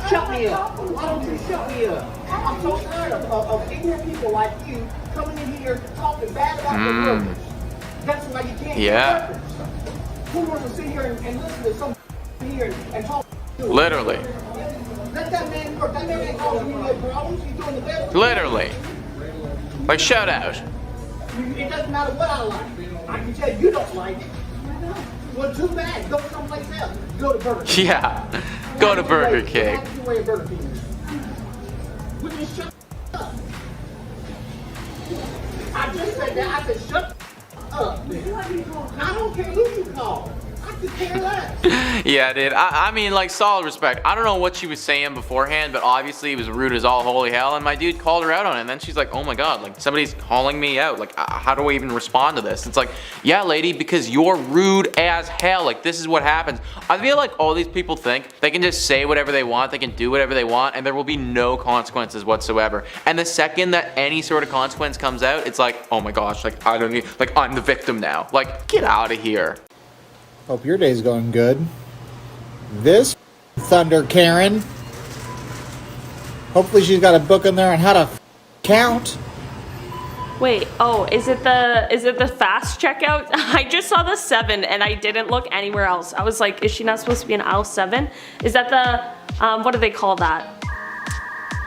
Shut me up. Why don't you shut me up? I'm so tired of ignorant people like you coming in here talking bad about the workers. That's why you can't get workers. Who wants to sit here and listen to some here and talk? Literally. Let that man work. That man ain't causing you no problems. He's doing the best. Literally. Like shout out. It doesn't matter what I like. I can tell you don't like it. Well, too bad. Go someplace else. Go to Burger King. Yeah. Go to Burger King. Would you shut up? I just said that. I said shut up. I don't care who you call. I could care less. Yeah, dude. I mean, like, solid respect. I don't know what she was saying beforehand, but obviously it was rude as all holy hell, and my dude called her out on it, and then she's like, oh my god, like, somebody's calling me out. Like, how do I even respond to this? It's like, yeah, lady, because you're rude as hell. Like, this is what happens. I feel like all these people think they can just say whatever they want, they can do whatever they want, and there will be no consequences whatsoever. And the second that any sort of consequence comes out, it's like, oh my gosh, like, I don't need, like, I'm the victim now. Like, get out of here. Hope your day's going good. This Thunder Karen. Hopefully she's got a book in there on how to count. Wait, oh, is it the fast checkout? I just saw the 7 and I didn't look anywhere else. I was like, is she not supposed to be in aisle 7? Is that the, what do they call that?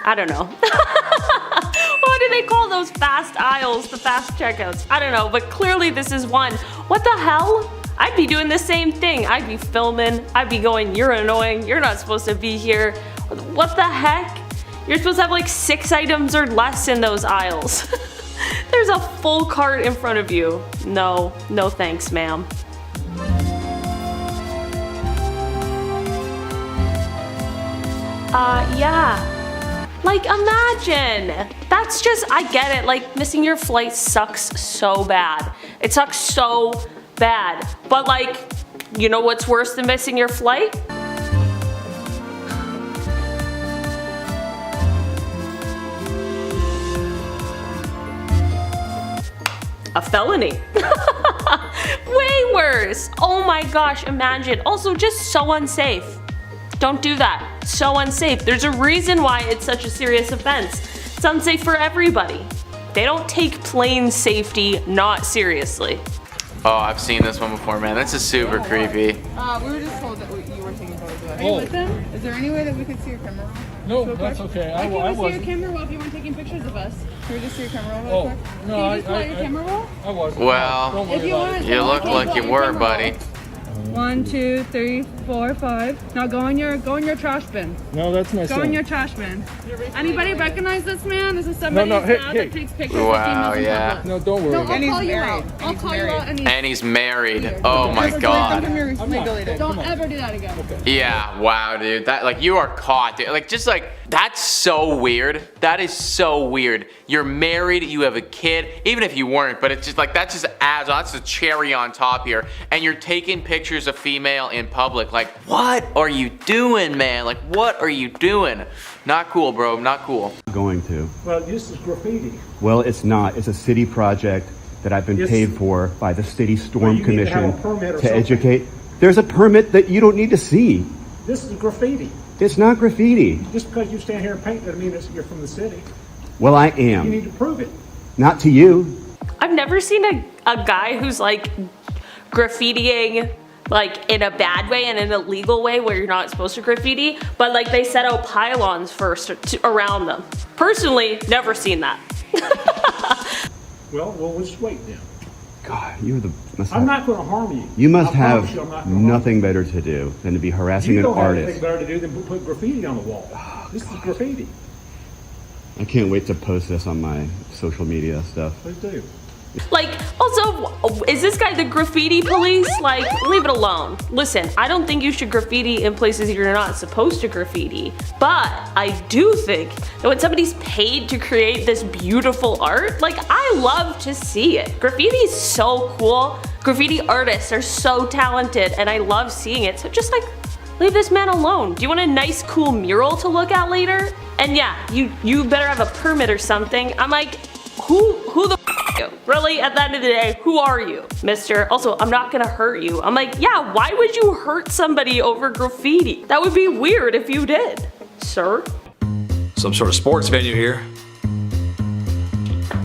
I don't know. What do they call those fast aisles, the fast checkouts? I don't know, but clearly this is one. What the hell? I'd be doing the same thing. I'd be filming. I'd be going, you're annoying. You're not supposed to be here. What the heck? You're supposed to have like 6 items or less in those aisles. There's a full cart in front of you. No thanks, ma'am. Yeah. Like, imagine. That's just, I get it. Like, missing your flight sucks so bad. It sucks so bad. But like, you know what's worse than missing your flight? A felony. Way worse. Oh my gosh, imagine. Also, just so unsafe. Don't do that. So unsafe. There's a reason why it's such a serious offense. It's unsafe for everybody. They don't take plane safety not seriously. Oh, I've seen this one before, man. This is super creepy. We were just told that you were taking photos of us. Are you with them? Is there any way that we could see your camera roll? No, that's okay. I Can we see wasn't. your camera roll if you weren't taking pictures of us? Can we just see your camera roll real quick? No, Can you just pull out your camera roll? I wasn't. Well, If you want, you look like you were, buddy. 1, 2, 3. 4, 5. Now go in your trash bin. No, that's my Go son. in your trash bin. Anybody recognize this man? This is somebody's dad that takes pictures of Wow, females in yeah. public. No, don't worry. No, about I'll it. call you out. I'll call you out And he's married. Oh my god. Don't ever do that again. Yeah, wow, dude. That, like, you are caught, dude. Like, just like, that's so weird. That is so weird. You're married, you have a kid, even if you weren't, but it's just like, that's just adds on, that's the cherry on top here. And you're taking pictures of female in public. Like, what are you doing, man? Like, what are you doing? Not cool, bro, not cool. Going to. Well, this is graffiti. Well, it's not. It's a city project that I've been paid for by the city storm you need to have commission a permit or to something. educate. There's a permit that you don't need to see. This is graffiti. It's not graffiti. Just because you stand here and paint doesn't mean you're from the city. Well, I You am. need to prove it. Not to you. I've never seen a guy who's like graffitiing like in a bad way and in a legal way where you're not supposed to graffiti, but like they set out pylons first around them. Personally, never seen that. Well, we'll just wait then. God, you're the. I'm not going to harm you. You must I promise have you I'm not gonna harm nothing better to do than to be harassing you an don't have artist. anything better to do than put graffiti on the wall. This is graffiti. I can't wait to post this on my social media stuff. Please do. Like, also, is this guy the graffiti police? Like, leave it alone. Listen, I don't think you should graffiti in places you're not supposed to graffiti, but I do think that when somebody's paid to create this beautiful art, like, I love to see it. Graffiti is so cool. Graffiti artists are so talented, and I love seeing it, so just like, leave this man alone. Do you want a nice, cool mural to look at later? And yeah, you better have a permit or something. I'm like, who the f you? Really, at the end of the day, who are you, mister? Also, I'm not gonna hurt you. I'm like, yeah, why would you hurt somebody over graffiti? That would be weird if you did, sir. Some sort of sports venue here.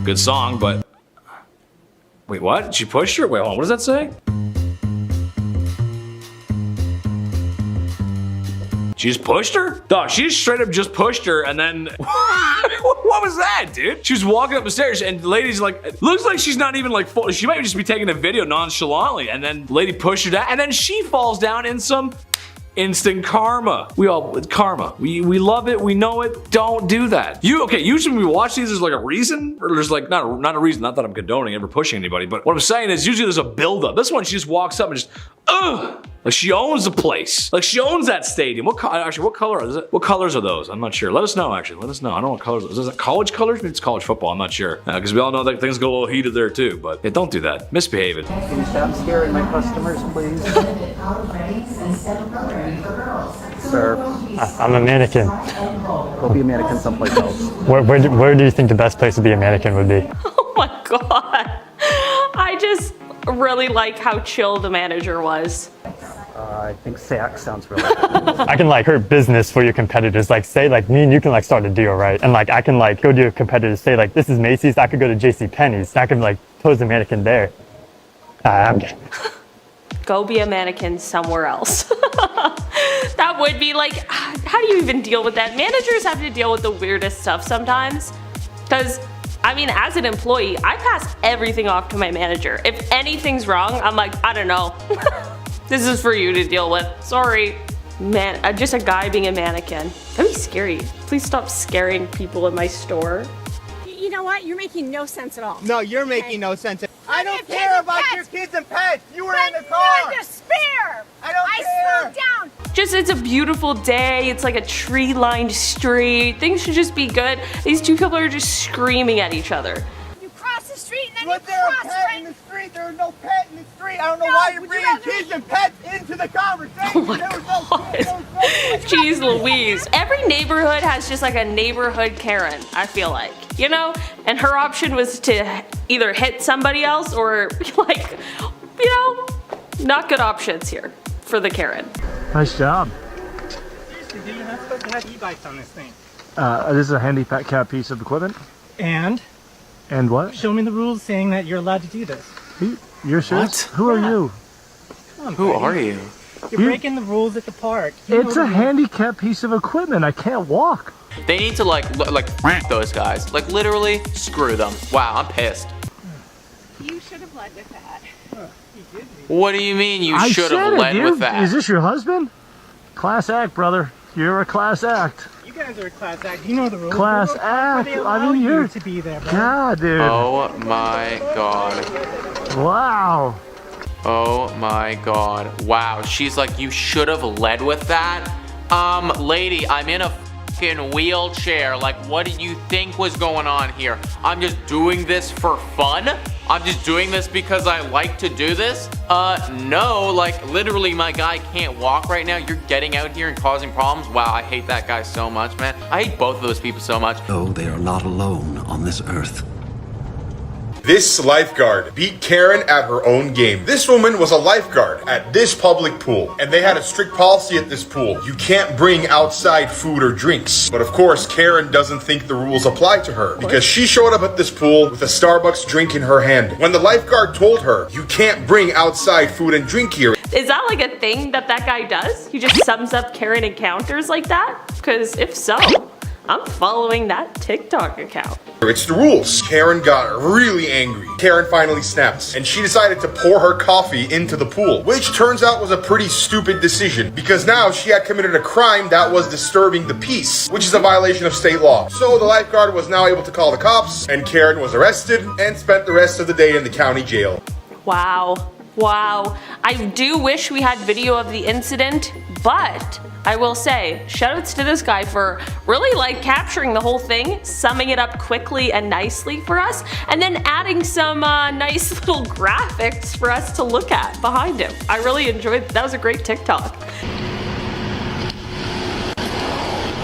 Good song, but... Wait, what? She pushed her? Wait, hold on, what does that say? She just pushed her? Dog, she just straight up just pushed her and then... What was that, dude? She was walking up the stairs and the lady's like, looks like she's not even like full. She might just be taking a video nonchalantly and then the lady pushed her down and then she falls down in some instant karma. We love it, we know it, don't do that. Usually when we watch these there's like a reason, or there's like not a reason, not that I'm condoning ever pushing anybody, but what I'm saying is usually there's a buildup. This one, she just walks up and just, ugh! Like she owns the place. Like she owns that stadium. Actually, what color is it? What colors are those? I'm not sure. Let us know, actually. Let us know. I don't know what colors. Is that college colors? Maybe it's college football. I'm not sure. Because we all know that things go a little heated there too. But yeah, don't do that. Misbehave it. Can you stop scaring my customers, please? Sir, I'm a mannequin. Go be a mannequin someplace else. Where do you think the best place to be a mannequin would be? Oh my god. I just really like how chill the manager was. I think Sax sounds really good. I can like hurt business for your competitors. Like say like me and you can like start a deal, right? And like I can like go to your competitors, say like this is Macy's, I could go to JCPenney's. I could like pose a mannequin there. I'm kidding. Go be a mannequin somewhere else. That would be like, how do you even deal with that? Managers have to deal with the weirdest stuff sometimes. Because, I mean, as an employee, I pass everything off to my manager. If anything's wrong, I'm like, I don't know. This is for you to deal with. Sorry. Man, just a guy being a mannequin. That'd be scary. Please stop scaring people in my store. You know what? You're making no sense at all. No, you're making no sense. I don't care about your kids and pets. You were in the car. Despair. I slowed down. Just, it's a beautiful day. It's like a tree-lined street. Things should just be good. These two people are just screaming at each other. You cross the street and then Was you there a cross pet right. in the street? There was no pet in the street. I don't know why you're bringing kids and pets into the conversation. Oh my god. Jeez Louise. Every neighborhood has just like a neighborhood Karen, I feel like. You know? And her option was to either hit somebody else or like, you know, not good options here for the Karen. Nice job. Seriously, you're not supposed to have e-bikes on this thing. This is a handicap piece of equipment. And? And what? Show me the rules saying that you're allowed to do this. You're sure? What? Who are you? Come on, Who buddy. are you? You're breaking the rules at the park. You It's know a the- handicap piece of equipment. I can't walk. They need to like those guys. Like literally, screw them. Wow, I'm pissed. You should have led with that. What do you mean you I should said have it, led dude. with that? Is this your husband? Class act, brother. You're a class act. You guys are a class act. You know the rules. Class act. I mean, you're to be there, bro. yeah, dude. Oh my god. Wow. Oh my god. Wow. She's like, you should have led with that. Lady, I'm in a fucking wheelchair. Like, what did you think was going on here? I'm just doing this for fun? I'm just doing this because I like to do this? No, like literally my guy can't walk right now. You're getting out here and causing problems? Wow, I hate that guy so much, man. I hate both of those people so much. No, they are not alone on this earth. This lifeguard beat Karen at her own game. This woman was a lifeguard at this public pool, and they had a strict policy at this pool. You can't bring outside food or drinks. But of course, Karen doesn't think the rules apply to her because she showed up at this pool with a Starbucks drink in her hand. When the lifeguard told her, you can't bring outside food and drink here. Is that like a thing that guy does? He just sums up Karen encounters like that? Because if so, I'm following that TikTok account. It's the rules. Karen got really angry. Karen finally snapped, and she decided to pour her coffee into the pool, which turns out was a pretty stupid decision because now she had committed a crime that was disturbing the peace, which is a violation of state law. So the lifeguard was now able to call the cops, and Karen was arrested and spent the rest of the day in the county jail. Wow. Wow. I do wish we had video of the incident, but I will say, shoutouts to this guy for really like capturing the whole thing, summing it up quickly and nicely for us, and then adding some nice little graphics for us to look at behind him. I really enjoyed that. That was a great TikTok.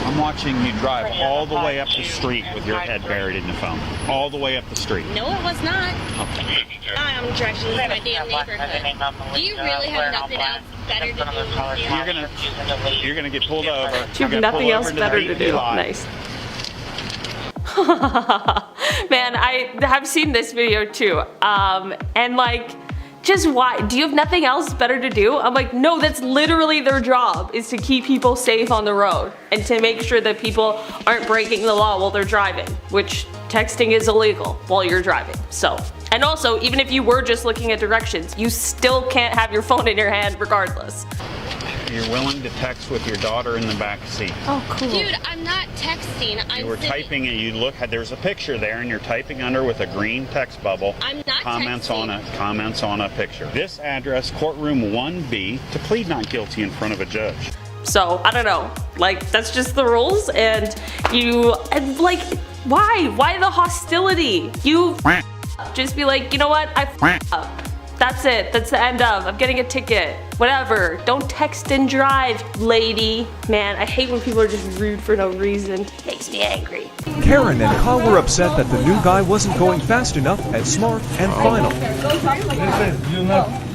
I'm watching you drive all the way up the street with your head buried in the phone. All the way up the street. No, it was not. Okay. I'm directions in my damn neighborhood. Do you really have nothing else better to do? You're gonna get pulled over. You have nothing else better to do. Nice. Man, I have seen this video too. And like, just why? Do you have nothing else better to do? I'm like, no, that's literally their job, is to keep people safe on the road and to make sure that people aren't breaking the law while they're driving, which texting is illegal while you're driving. So, and also, even if you were just looking at directions, you still can't have your phone in your hand regardless. You're willing to text with your daughter in the back seat. Oh, cool. Dude, I'm not texting. You were typing and you look, there's a picture there and you're typing under with a green text bubble. I'm not comments texting. Comments on a picture. This address, courtroom 1B, to plead not guilty in front of a judge. So, I don't know. Like, that's just the rules, and like, why? Why the hostility? You just be like, you know what? I f***ed up. That's it. That's the end of. I'm getting a ticket. Whatever. Don't text and drive, lady. Man, I hate when people are just rude for no reason. Makes me angry. Karen and Kyle were upset that the new guy wasn't going fast enough at Smart and Final. Listen,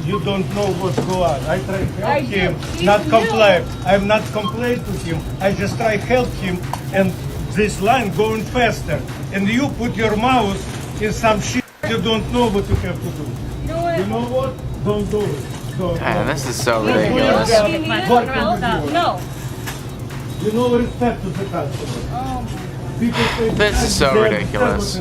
you don't know what's going on. I try to help him, not complain. I'm not complaining to him. I just try to help him, and this line going faster. And you put your mouth in some shit you don't know what you have to do. You know what? Don't do it. Man, this is so ridiculous. No. You know respect to the customer. This is so ridiculous.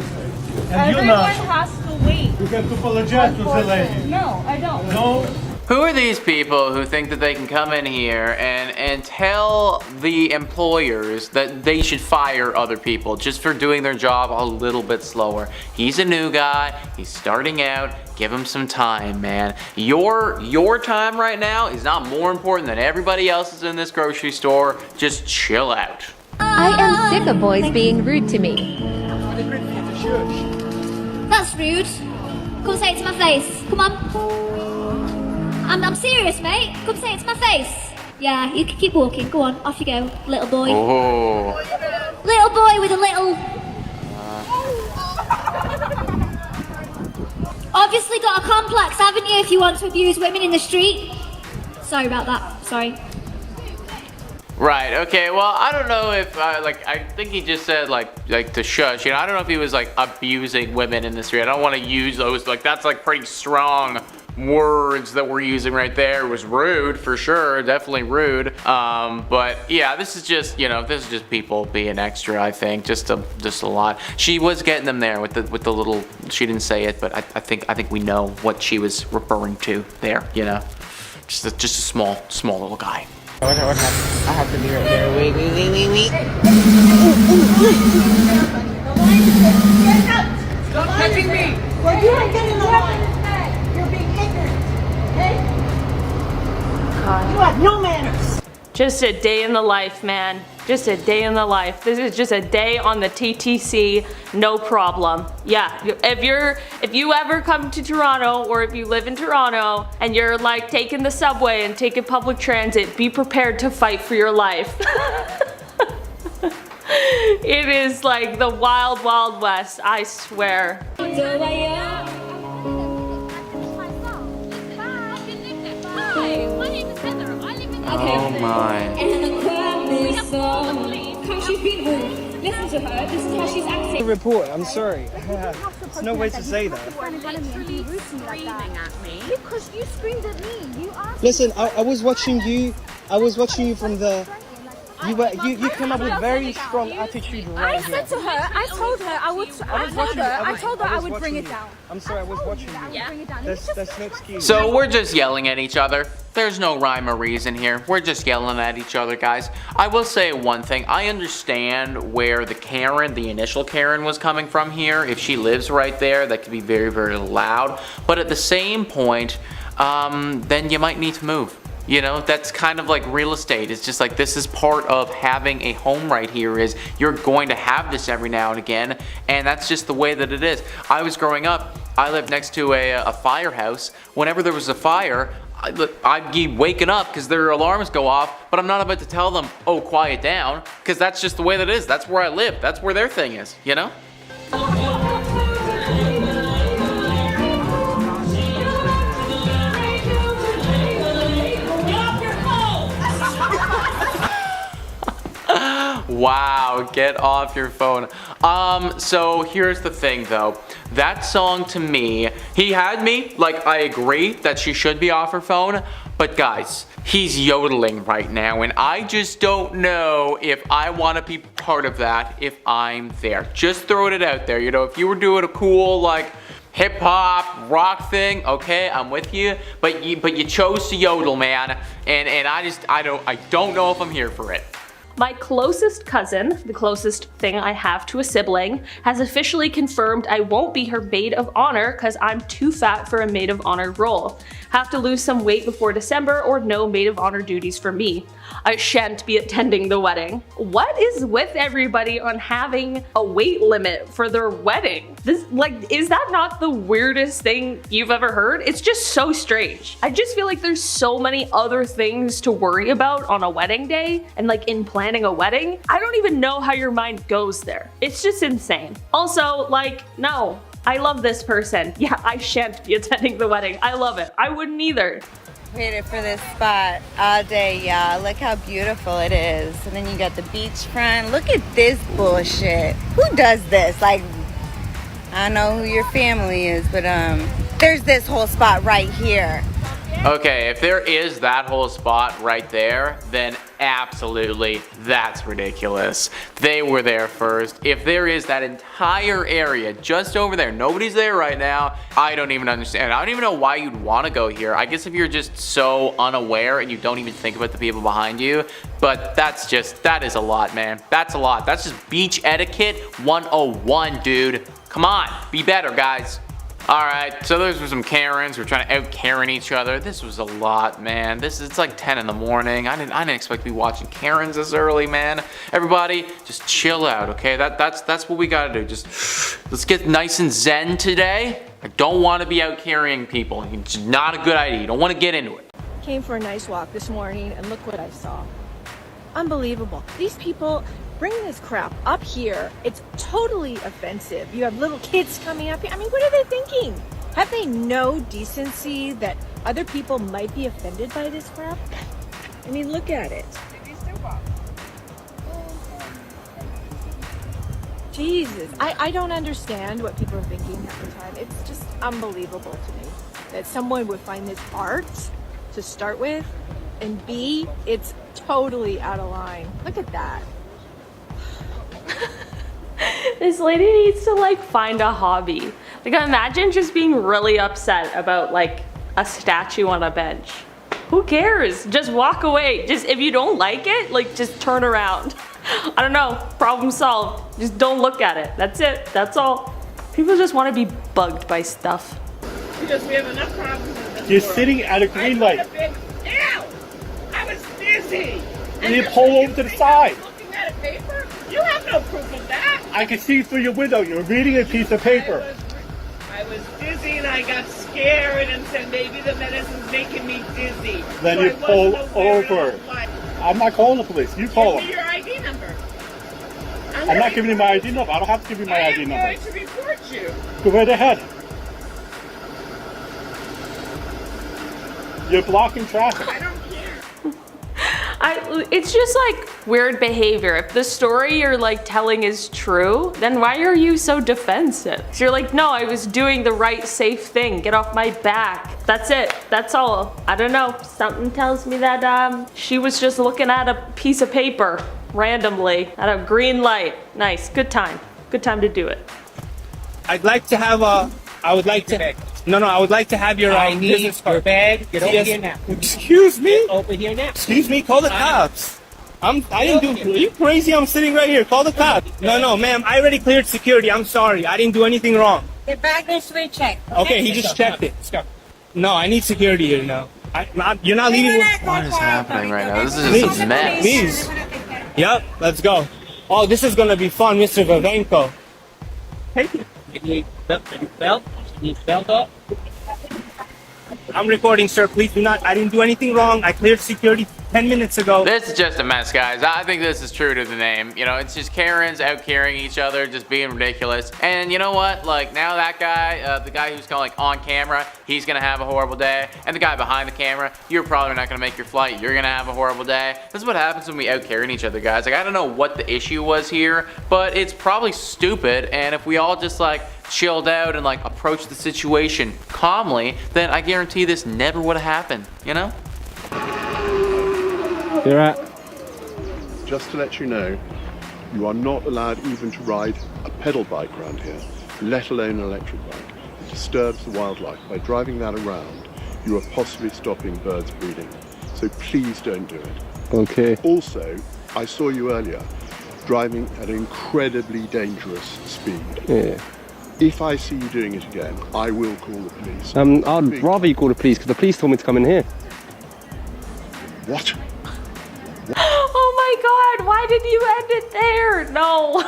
And you not. has to wait. You have to apologize to the lady. No, I don't. No. Who are these people who think that they can come in here and tell the employers that they should fire other people just for doing their job a little bit slower? He's a new guy, he's starting out, give him some time, man. Your time right now is not more important than everybody else's in this grocery store. Just chill out. I am sick of boys being rude to me. That's rude. Come say it to my face. Come on. I'm serious, mate. Come say it to my face. Yeah, you can keep walking. Go on, off you go, little boy. Oh. Little boy with a little... Obviously got a complex, haven't you, if you want to abuse women in the street? Sorry about that. Sorry. Right, okay, well, I don't know if, I think he just said, like to shush, you know, I don't know if he was, like, abusing women in the street. I don't want to use those, like, that's, like, pretty strong words that we're using right there. It was rude for sure, definitely rude. But yeah, this is just, you know, this is just people being extra, I think, just a lot. She was getting them there with the little, she didn't say it, but I think we know what she was referring to there, you know. Just a small little guy. What happened? I have to be right there. Wait. Stop touching me! Well, you ain't getting in the line. You're being ignorant, okay? You have no manners. Just a day in the life, man. Just a day in the life. This is just a day on the TTC, no problem. Yeah, if you ever come to Toronto, or if you live in Toronto and you're like taking the subway and taking public transit, be prepared to fight for your life. It is like the wild, wild west, I swear. Oh my. Listen to her. This is how she's acting. Report. I'm sorry. There's no way to say that. Because you screamed at me. You asked. Listen, I was watching you. I was watching you from the. You came up with very strong attitude right I said to her, I told her I would bring it down. I'm sorry, I was watching you. That's no excuse. So we're just yelling at each other. There's no rhyme or reason here. We're just yelling at each other, guys. I will say one thing. I understand where the initial Karen was coming from here. If she lives right there, that could be very, very loud. But at the same point, then you might need to move. You know, that's kind of like real estate. It's just like, this is part of having a home right here, is you're going to have this every now and again, and that's just the way that it is. I was growing up, I lived next to a firehouse. Whenever there was a fire, I'd be waking up because their alarms go off, but I'm not about to tell them, oh, quiet down, because that's just the way that it is. That's where I live. That's where their thing is, you know? Wow, get off your phone. So here's the thing though. That song to me, he had me, like, I agree that she should be off her phone, but guys, he's yodeling right now, and I just don't know if I want to be part of that if I'm there. Just throwing it out there, you know, if you were doing a cool, like, hip-hop, rock thing, okay, I'm with you, but you chose to yodel, man, and I don't know if I'm here for it. My closest cousin, the closest thing I have to a sibling, has officially confirmed I won't be her maid of honor because I'm too fat for a maid of honor role. Have to lose some weight before December or no maid of honor duties for me. I shan't be attending the wedding. What is with everybody on having a weight limit for their wedding? Is that not the weirdest thing you've ever heard? It's just so strange. I just feel like there's so many other things to worry about on a wedding day and like in planning a wedding. I don't even know how your mind goes there. It's just insane. Also, like, no. I love this person. Yeah, I shan't be attending the wedding. I love it. I wouldn't either. Waited for this spot all day, y'all. Look how beautiful it is. And then you got the beachfront. Look at this bullshit. Who does this? Like, I don't know who your family is, but there's this whole spot right here. Okay, if there is that whole spot right there, then absolutely, that's ridiculous. They were there first. If there is that entire area just over there, nobody's there right now, I don't even understand. I don't even know why you'd want to go here. I guess if you're just so unaware and you don't even think about the people behind you, but that is a lot, man. That's a lot. That's just beach etiquette 101, dude. Come on, be better, guys. Alright, so those were some Karens. We're trying to out-Karen each other. This was a lot, man. It's like 10 in the morning. I didn't expect to be watching Karens this early, man. Everybody, just chill out, okay? That's what we gotta do. Just let's get nice and zen today. I don't want to be out carrying people. It's not a good idea. You don't want to get into it. Came for a nice walk this morning, and look what I saw. Unbelievable. These people bring this crap up here. It's totally offensive. You have little kids coming up here. I mean, what are they thinking? Have they no decency that other people might be offended by this crap? I mean, look at it. Jesus, I don't understand what people are thinking at the time. It's just unbelievable to me. that someone would find this art to start with, and B, it's totally out of line. Look at that. This lady needs to like find a hobby. Like imagine just being really upset about like a statue on a bench. Who cares? Just walk away. Just if you don't like it, like just turn around. I don't know, problem solved. Just don't look at it. That's it, that's all. People just want to be bugged by stuff. Because we have enough problems in this You're world. sitting at a green light. Ew! I was busy! And you pull over to the side. Looking at a paper? You have no proof of that! I can see through your window. You're reading a piece of paper. I was dizzy and I got scared and said maybe the medicine's making me dizzy. Then So you I pull wasn't aware over. of what- I'm not calling the police. You call Give me them. your ID number. I'm not giving you my ID number. I don't have to give you my ID I'm number. going to report you. Go right ahead. You're blocking traffic. I don't care. It's just like weird behavior. If the story you're like telling is true, then why are you so defensive? So you're like, no, I was doing the right safe thing. Get off my back. That's it. That's all. I don't know. Something tells me that she was just looking at a piece of paper randomly at a green light. Nice. Good time. Good time to do it. I'd like to have I would like to have your business card. Bag. Get over here now. Excuse me? Get over here now. Excuse me, call the cops. I didn't do. Are you crazy? I'm sitting right here. Call the cops. No, ma'am. I already cleared security. I'm sorry. I didn't do anything wrong. The bag needs to be checked. Okay, he just checked it. No, I need security here now. You're not leaving. What is happening right now? This is just a mess. Please. Yep, let's go. Oh, this is gonna be fun, Mr. Vavenko. Take it. You need belt? You need belt up? I'm recording, sir. Please do not. I didn't do anything wrong. I cleared security 10 minutes ago. This is just a mess, guys. I think this is true to the name. You know, it's just Karens out carrying each other, just being ridiculous. And you know what? Like, now that guy, the guy who's kind of like on camera, he's gonna have a horrible day. And the guy behind the camera, you're probably not gonna make your flight. You're gonna have a horrible day. This is what happens when we out carrying each other, guys. Like, I don't know what the issue was here, but it's probably stupid. And if we all just like chilled out and like approached the situation calmly, then I guarantee this never would have happened, you know? You're at. Just to let you know, you are not allowed even to ride a pedal bike around here, let alone an electric bike. It disturbs the wildlife. By driving that around, you are possibly stopping birds breeding. So please don't do it. Okay. Also, I saw you earlier driving at an incredibly dangerous speed. Yeah. If I see you doing it again, I will call the police. I'd rather you call the police because the police told me to come in here. What? Oh my god, why did you end it there? No.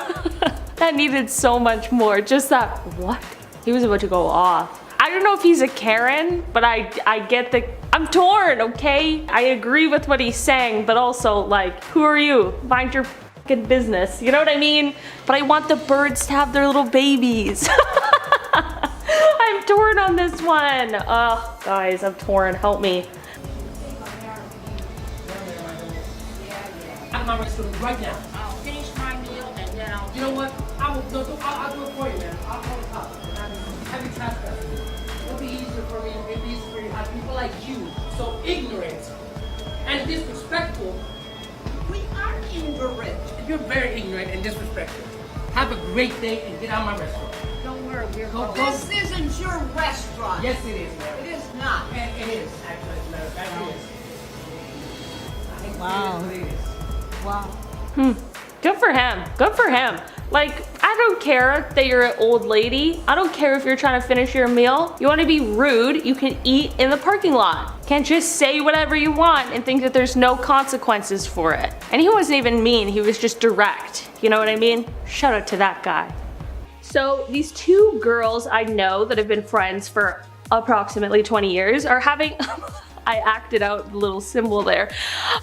That needed so much more. Just that, what? He was about to go off. I don't know if he's a Karen, but I get the, I'm torn, okay? I agree with what he's saying, but also like, who are you? Mind your fucking business, you know what I mean? But I want the birds to have their little babies. I'm torn on this one. Ugh, guys, I'm torn, help me. At my restaurant right now. I'll finish my meal and then I'll. You know what? I'll do it for you, man. I'll call the cops. Have you transfer? It'll be easier for me. It'll be easier for you to have people like you, so ignorant and disrespectful. We are ignorant. You're very ignorant and disrespectful. Have a great day and get out of my restaurant. Don't worry, this isn't your restaurant. Yes, it is, ma'am. It is not. It is, actually, as a matter of fact, it is. Wow. Wow. Good for him. Good for him. Like, I don't care that you're an old lady. I don't care if you're trying to finish your meal. You want to be rude, you can eat in the parking lot. Can't just say whatever you want and think that there's no consequences for it. And he wasn't even mean, he was just direct. You know what I mean? Shout out to that guy. So these two girls I know that have been friends for approximately 20 years are having... I acted out the little symbol there,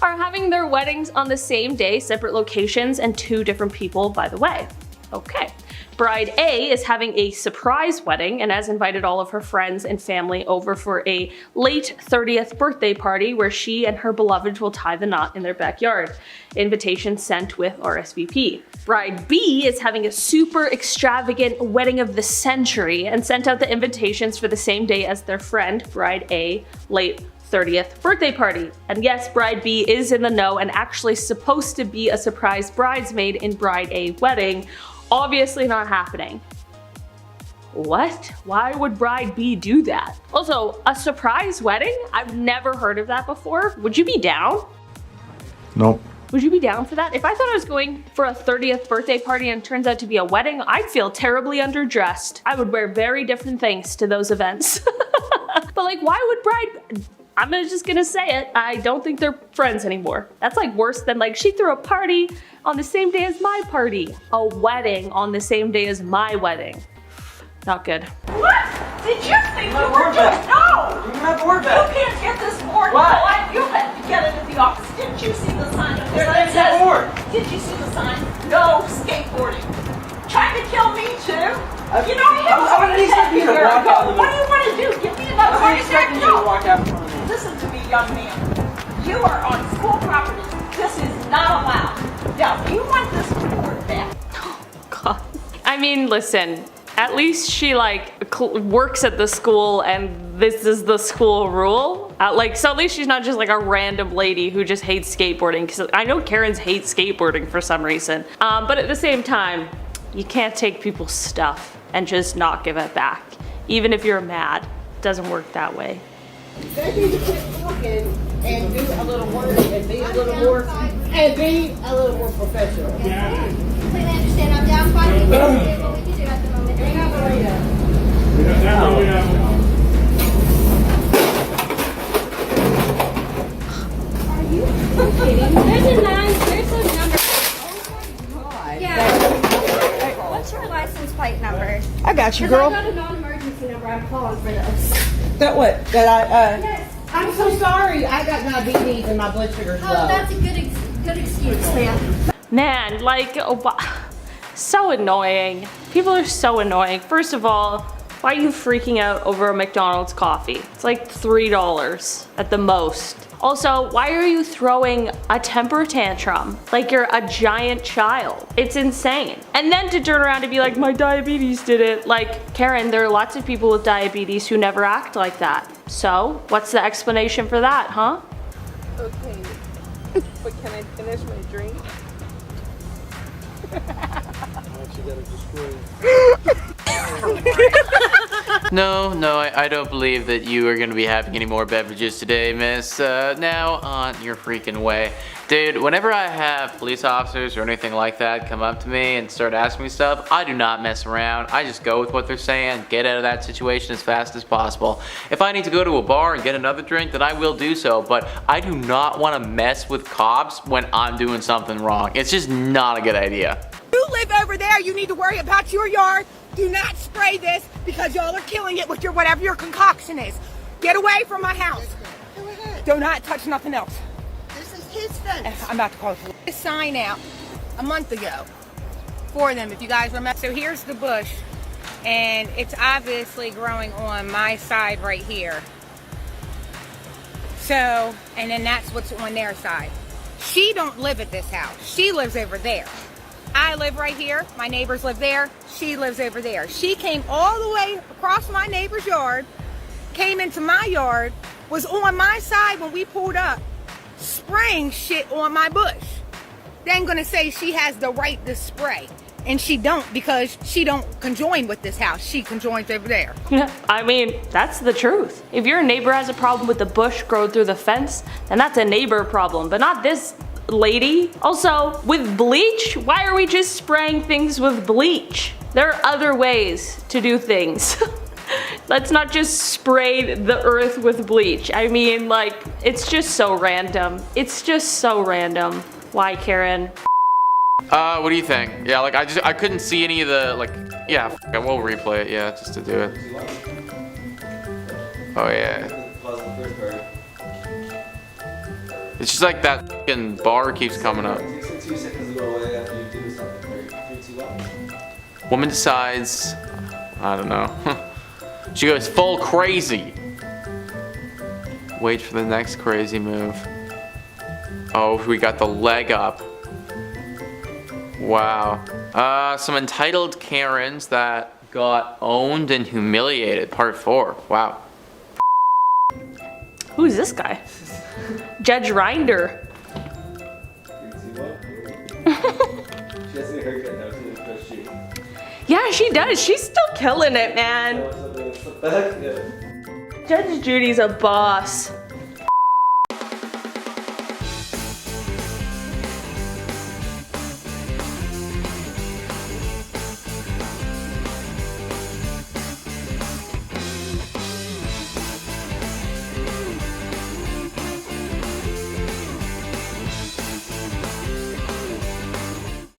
are having their weddings on the same day, separate locations, and two different people, by the way. Okay. Bride A is having a surprise wedding and has invited all of her friends and family over for a late 30th birthday party where she and her beloved will tie the knot in their backyard. Invitation sent with RSVP. Bride B is having a super extravagant wedding of the century and sent out the invitations for the same day as their friend, Bride A, late 30th birthday party. And yes, Bride B is in the know and actually supposed to be a surprise bridesmaid in Bride A wedding. Obviously not happening. What? Why would Bride B do that? Also, a surprise wedding? I've never heard of that before. Would you be down? Nope. Would you be down for that? If I thought I was going for a 30th birthday party and it turns out to be a wedding, I'd feel terribly underdressed. I would wear very different things to those events. But like, why would Bride... I'm just gonna say it, I don't think they're friends anymore. That's like worse than like, she threw a party on the same day as my party. A wedding on the same day as my wedding. Not good. What? Did you think you were doing? No! You can't get this board. What? You had to get it at the office. Didn't you see the sign up there? There's a board. Did you see the sign? No skateboarding. Trying to kill me too? You know, I wouldn't expect you to walk out. What do you want to do? Give me another heart attack? No. Listen to me, young man. You are on school property. This is not allowed. Now, if you want this board back. God. I mean, listen, at least she like works at the school and this is the school rule. So at least she's not just like a random lady who just hates skateboarding, because I know Karens hate skateboarding for some reason. But at the same time, you can't take people's stuff and just not give it back. Even if you're mad, it doesn't work that way. They need to quit talking and do a little work and be a little more professional. Completely understand. I'm down 5 weeks. What we can do at the moment. Are you kidding? There's a number. Oh my God. Yeah. What's your license plate number? I got you, girl. I got a non-emergency number. I'm calling for this. That what? That I Yes. I'm so sorry. I got diabetes and my blood sugar's low. Oh, that's a good excuse, ma'am. Man, like, so annoying. People are so annoying. First of all, why are you freaking out over a McDonald's coffee? It's like $3 at the most. Also, why are you throwing a temper tantrum like you're a giant child? It's insane. And then to turn around and be like, my diabetes did it. Like, Karen, there are lots of people with diabetes who never act like that. So, what's the explanation for that, huh? Okay, but can I finish my drink? No, I don't believe that you are going to be having any more beverages today, miss. Now on your freaking way. Dude, whenever I have police officers or anything like that come up to me and start asking me stuff, I do not mess around. I just go with what they're saying, get out of that situation as fast as possible. If I need to go to a bar and get another drink, then I will do so, but I do not want to mess with cops when I'm doing something wrong. It's just not a good idea. You live over there, you need to worry about your yard. Do not spray this because y'all are killing it with your whatever your concoction is. Get away from my house. Do not touch nothing else. This is his fence. I'm about to call the this sign out a month ago for them, if you guys remember. So here's the bush, and it's obviously growing on my side right here. So, and then that's what's on their side. She don't live at this house. She lives over there. I live right here. My neighbors live there. She lives over there. She came all the way across my neighbor's yard, came into my yard, was on my side when we pulled up, spraying shit on my bush. Then gonna say she has the right to spray. And she don't, because she don't conjoin with this house. She conjoins over there. I mean, that's the truth. If your neighbor has a problem with the bush growing through the fence, then that's a neighbor problem, but not this lady. Also, with bleach, why are we just spraying things with bleach? There are other ways to do things. Let's not just spray the earth with bleach. I mean, like, it's just so random. It's just so random. Why, Karen? What do you think? Yeah, like, I couldn't see any of the, like, yeah, we'll replay it, yeah, just to do it. Oh, yeah. It's just like that fucking bar keeps coming up. Woman decides, I don't know. She goes full crazy. Wait for the next crazy move. Oh, we got the leg up. Wow. Some entitled Karens that got owned and humiliated. Part 4. Wow. Who's this guy? Judge Rinder. Yeah, she does. She's still killing it, man. Judge Judy's a boss.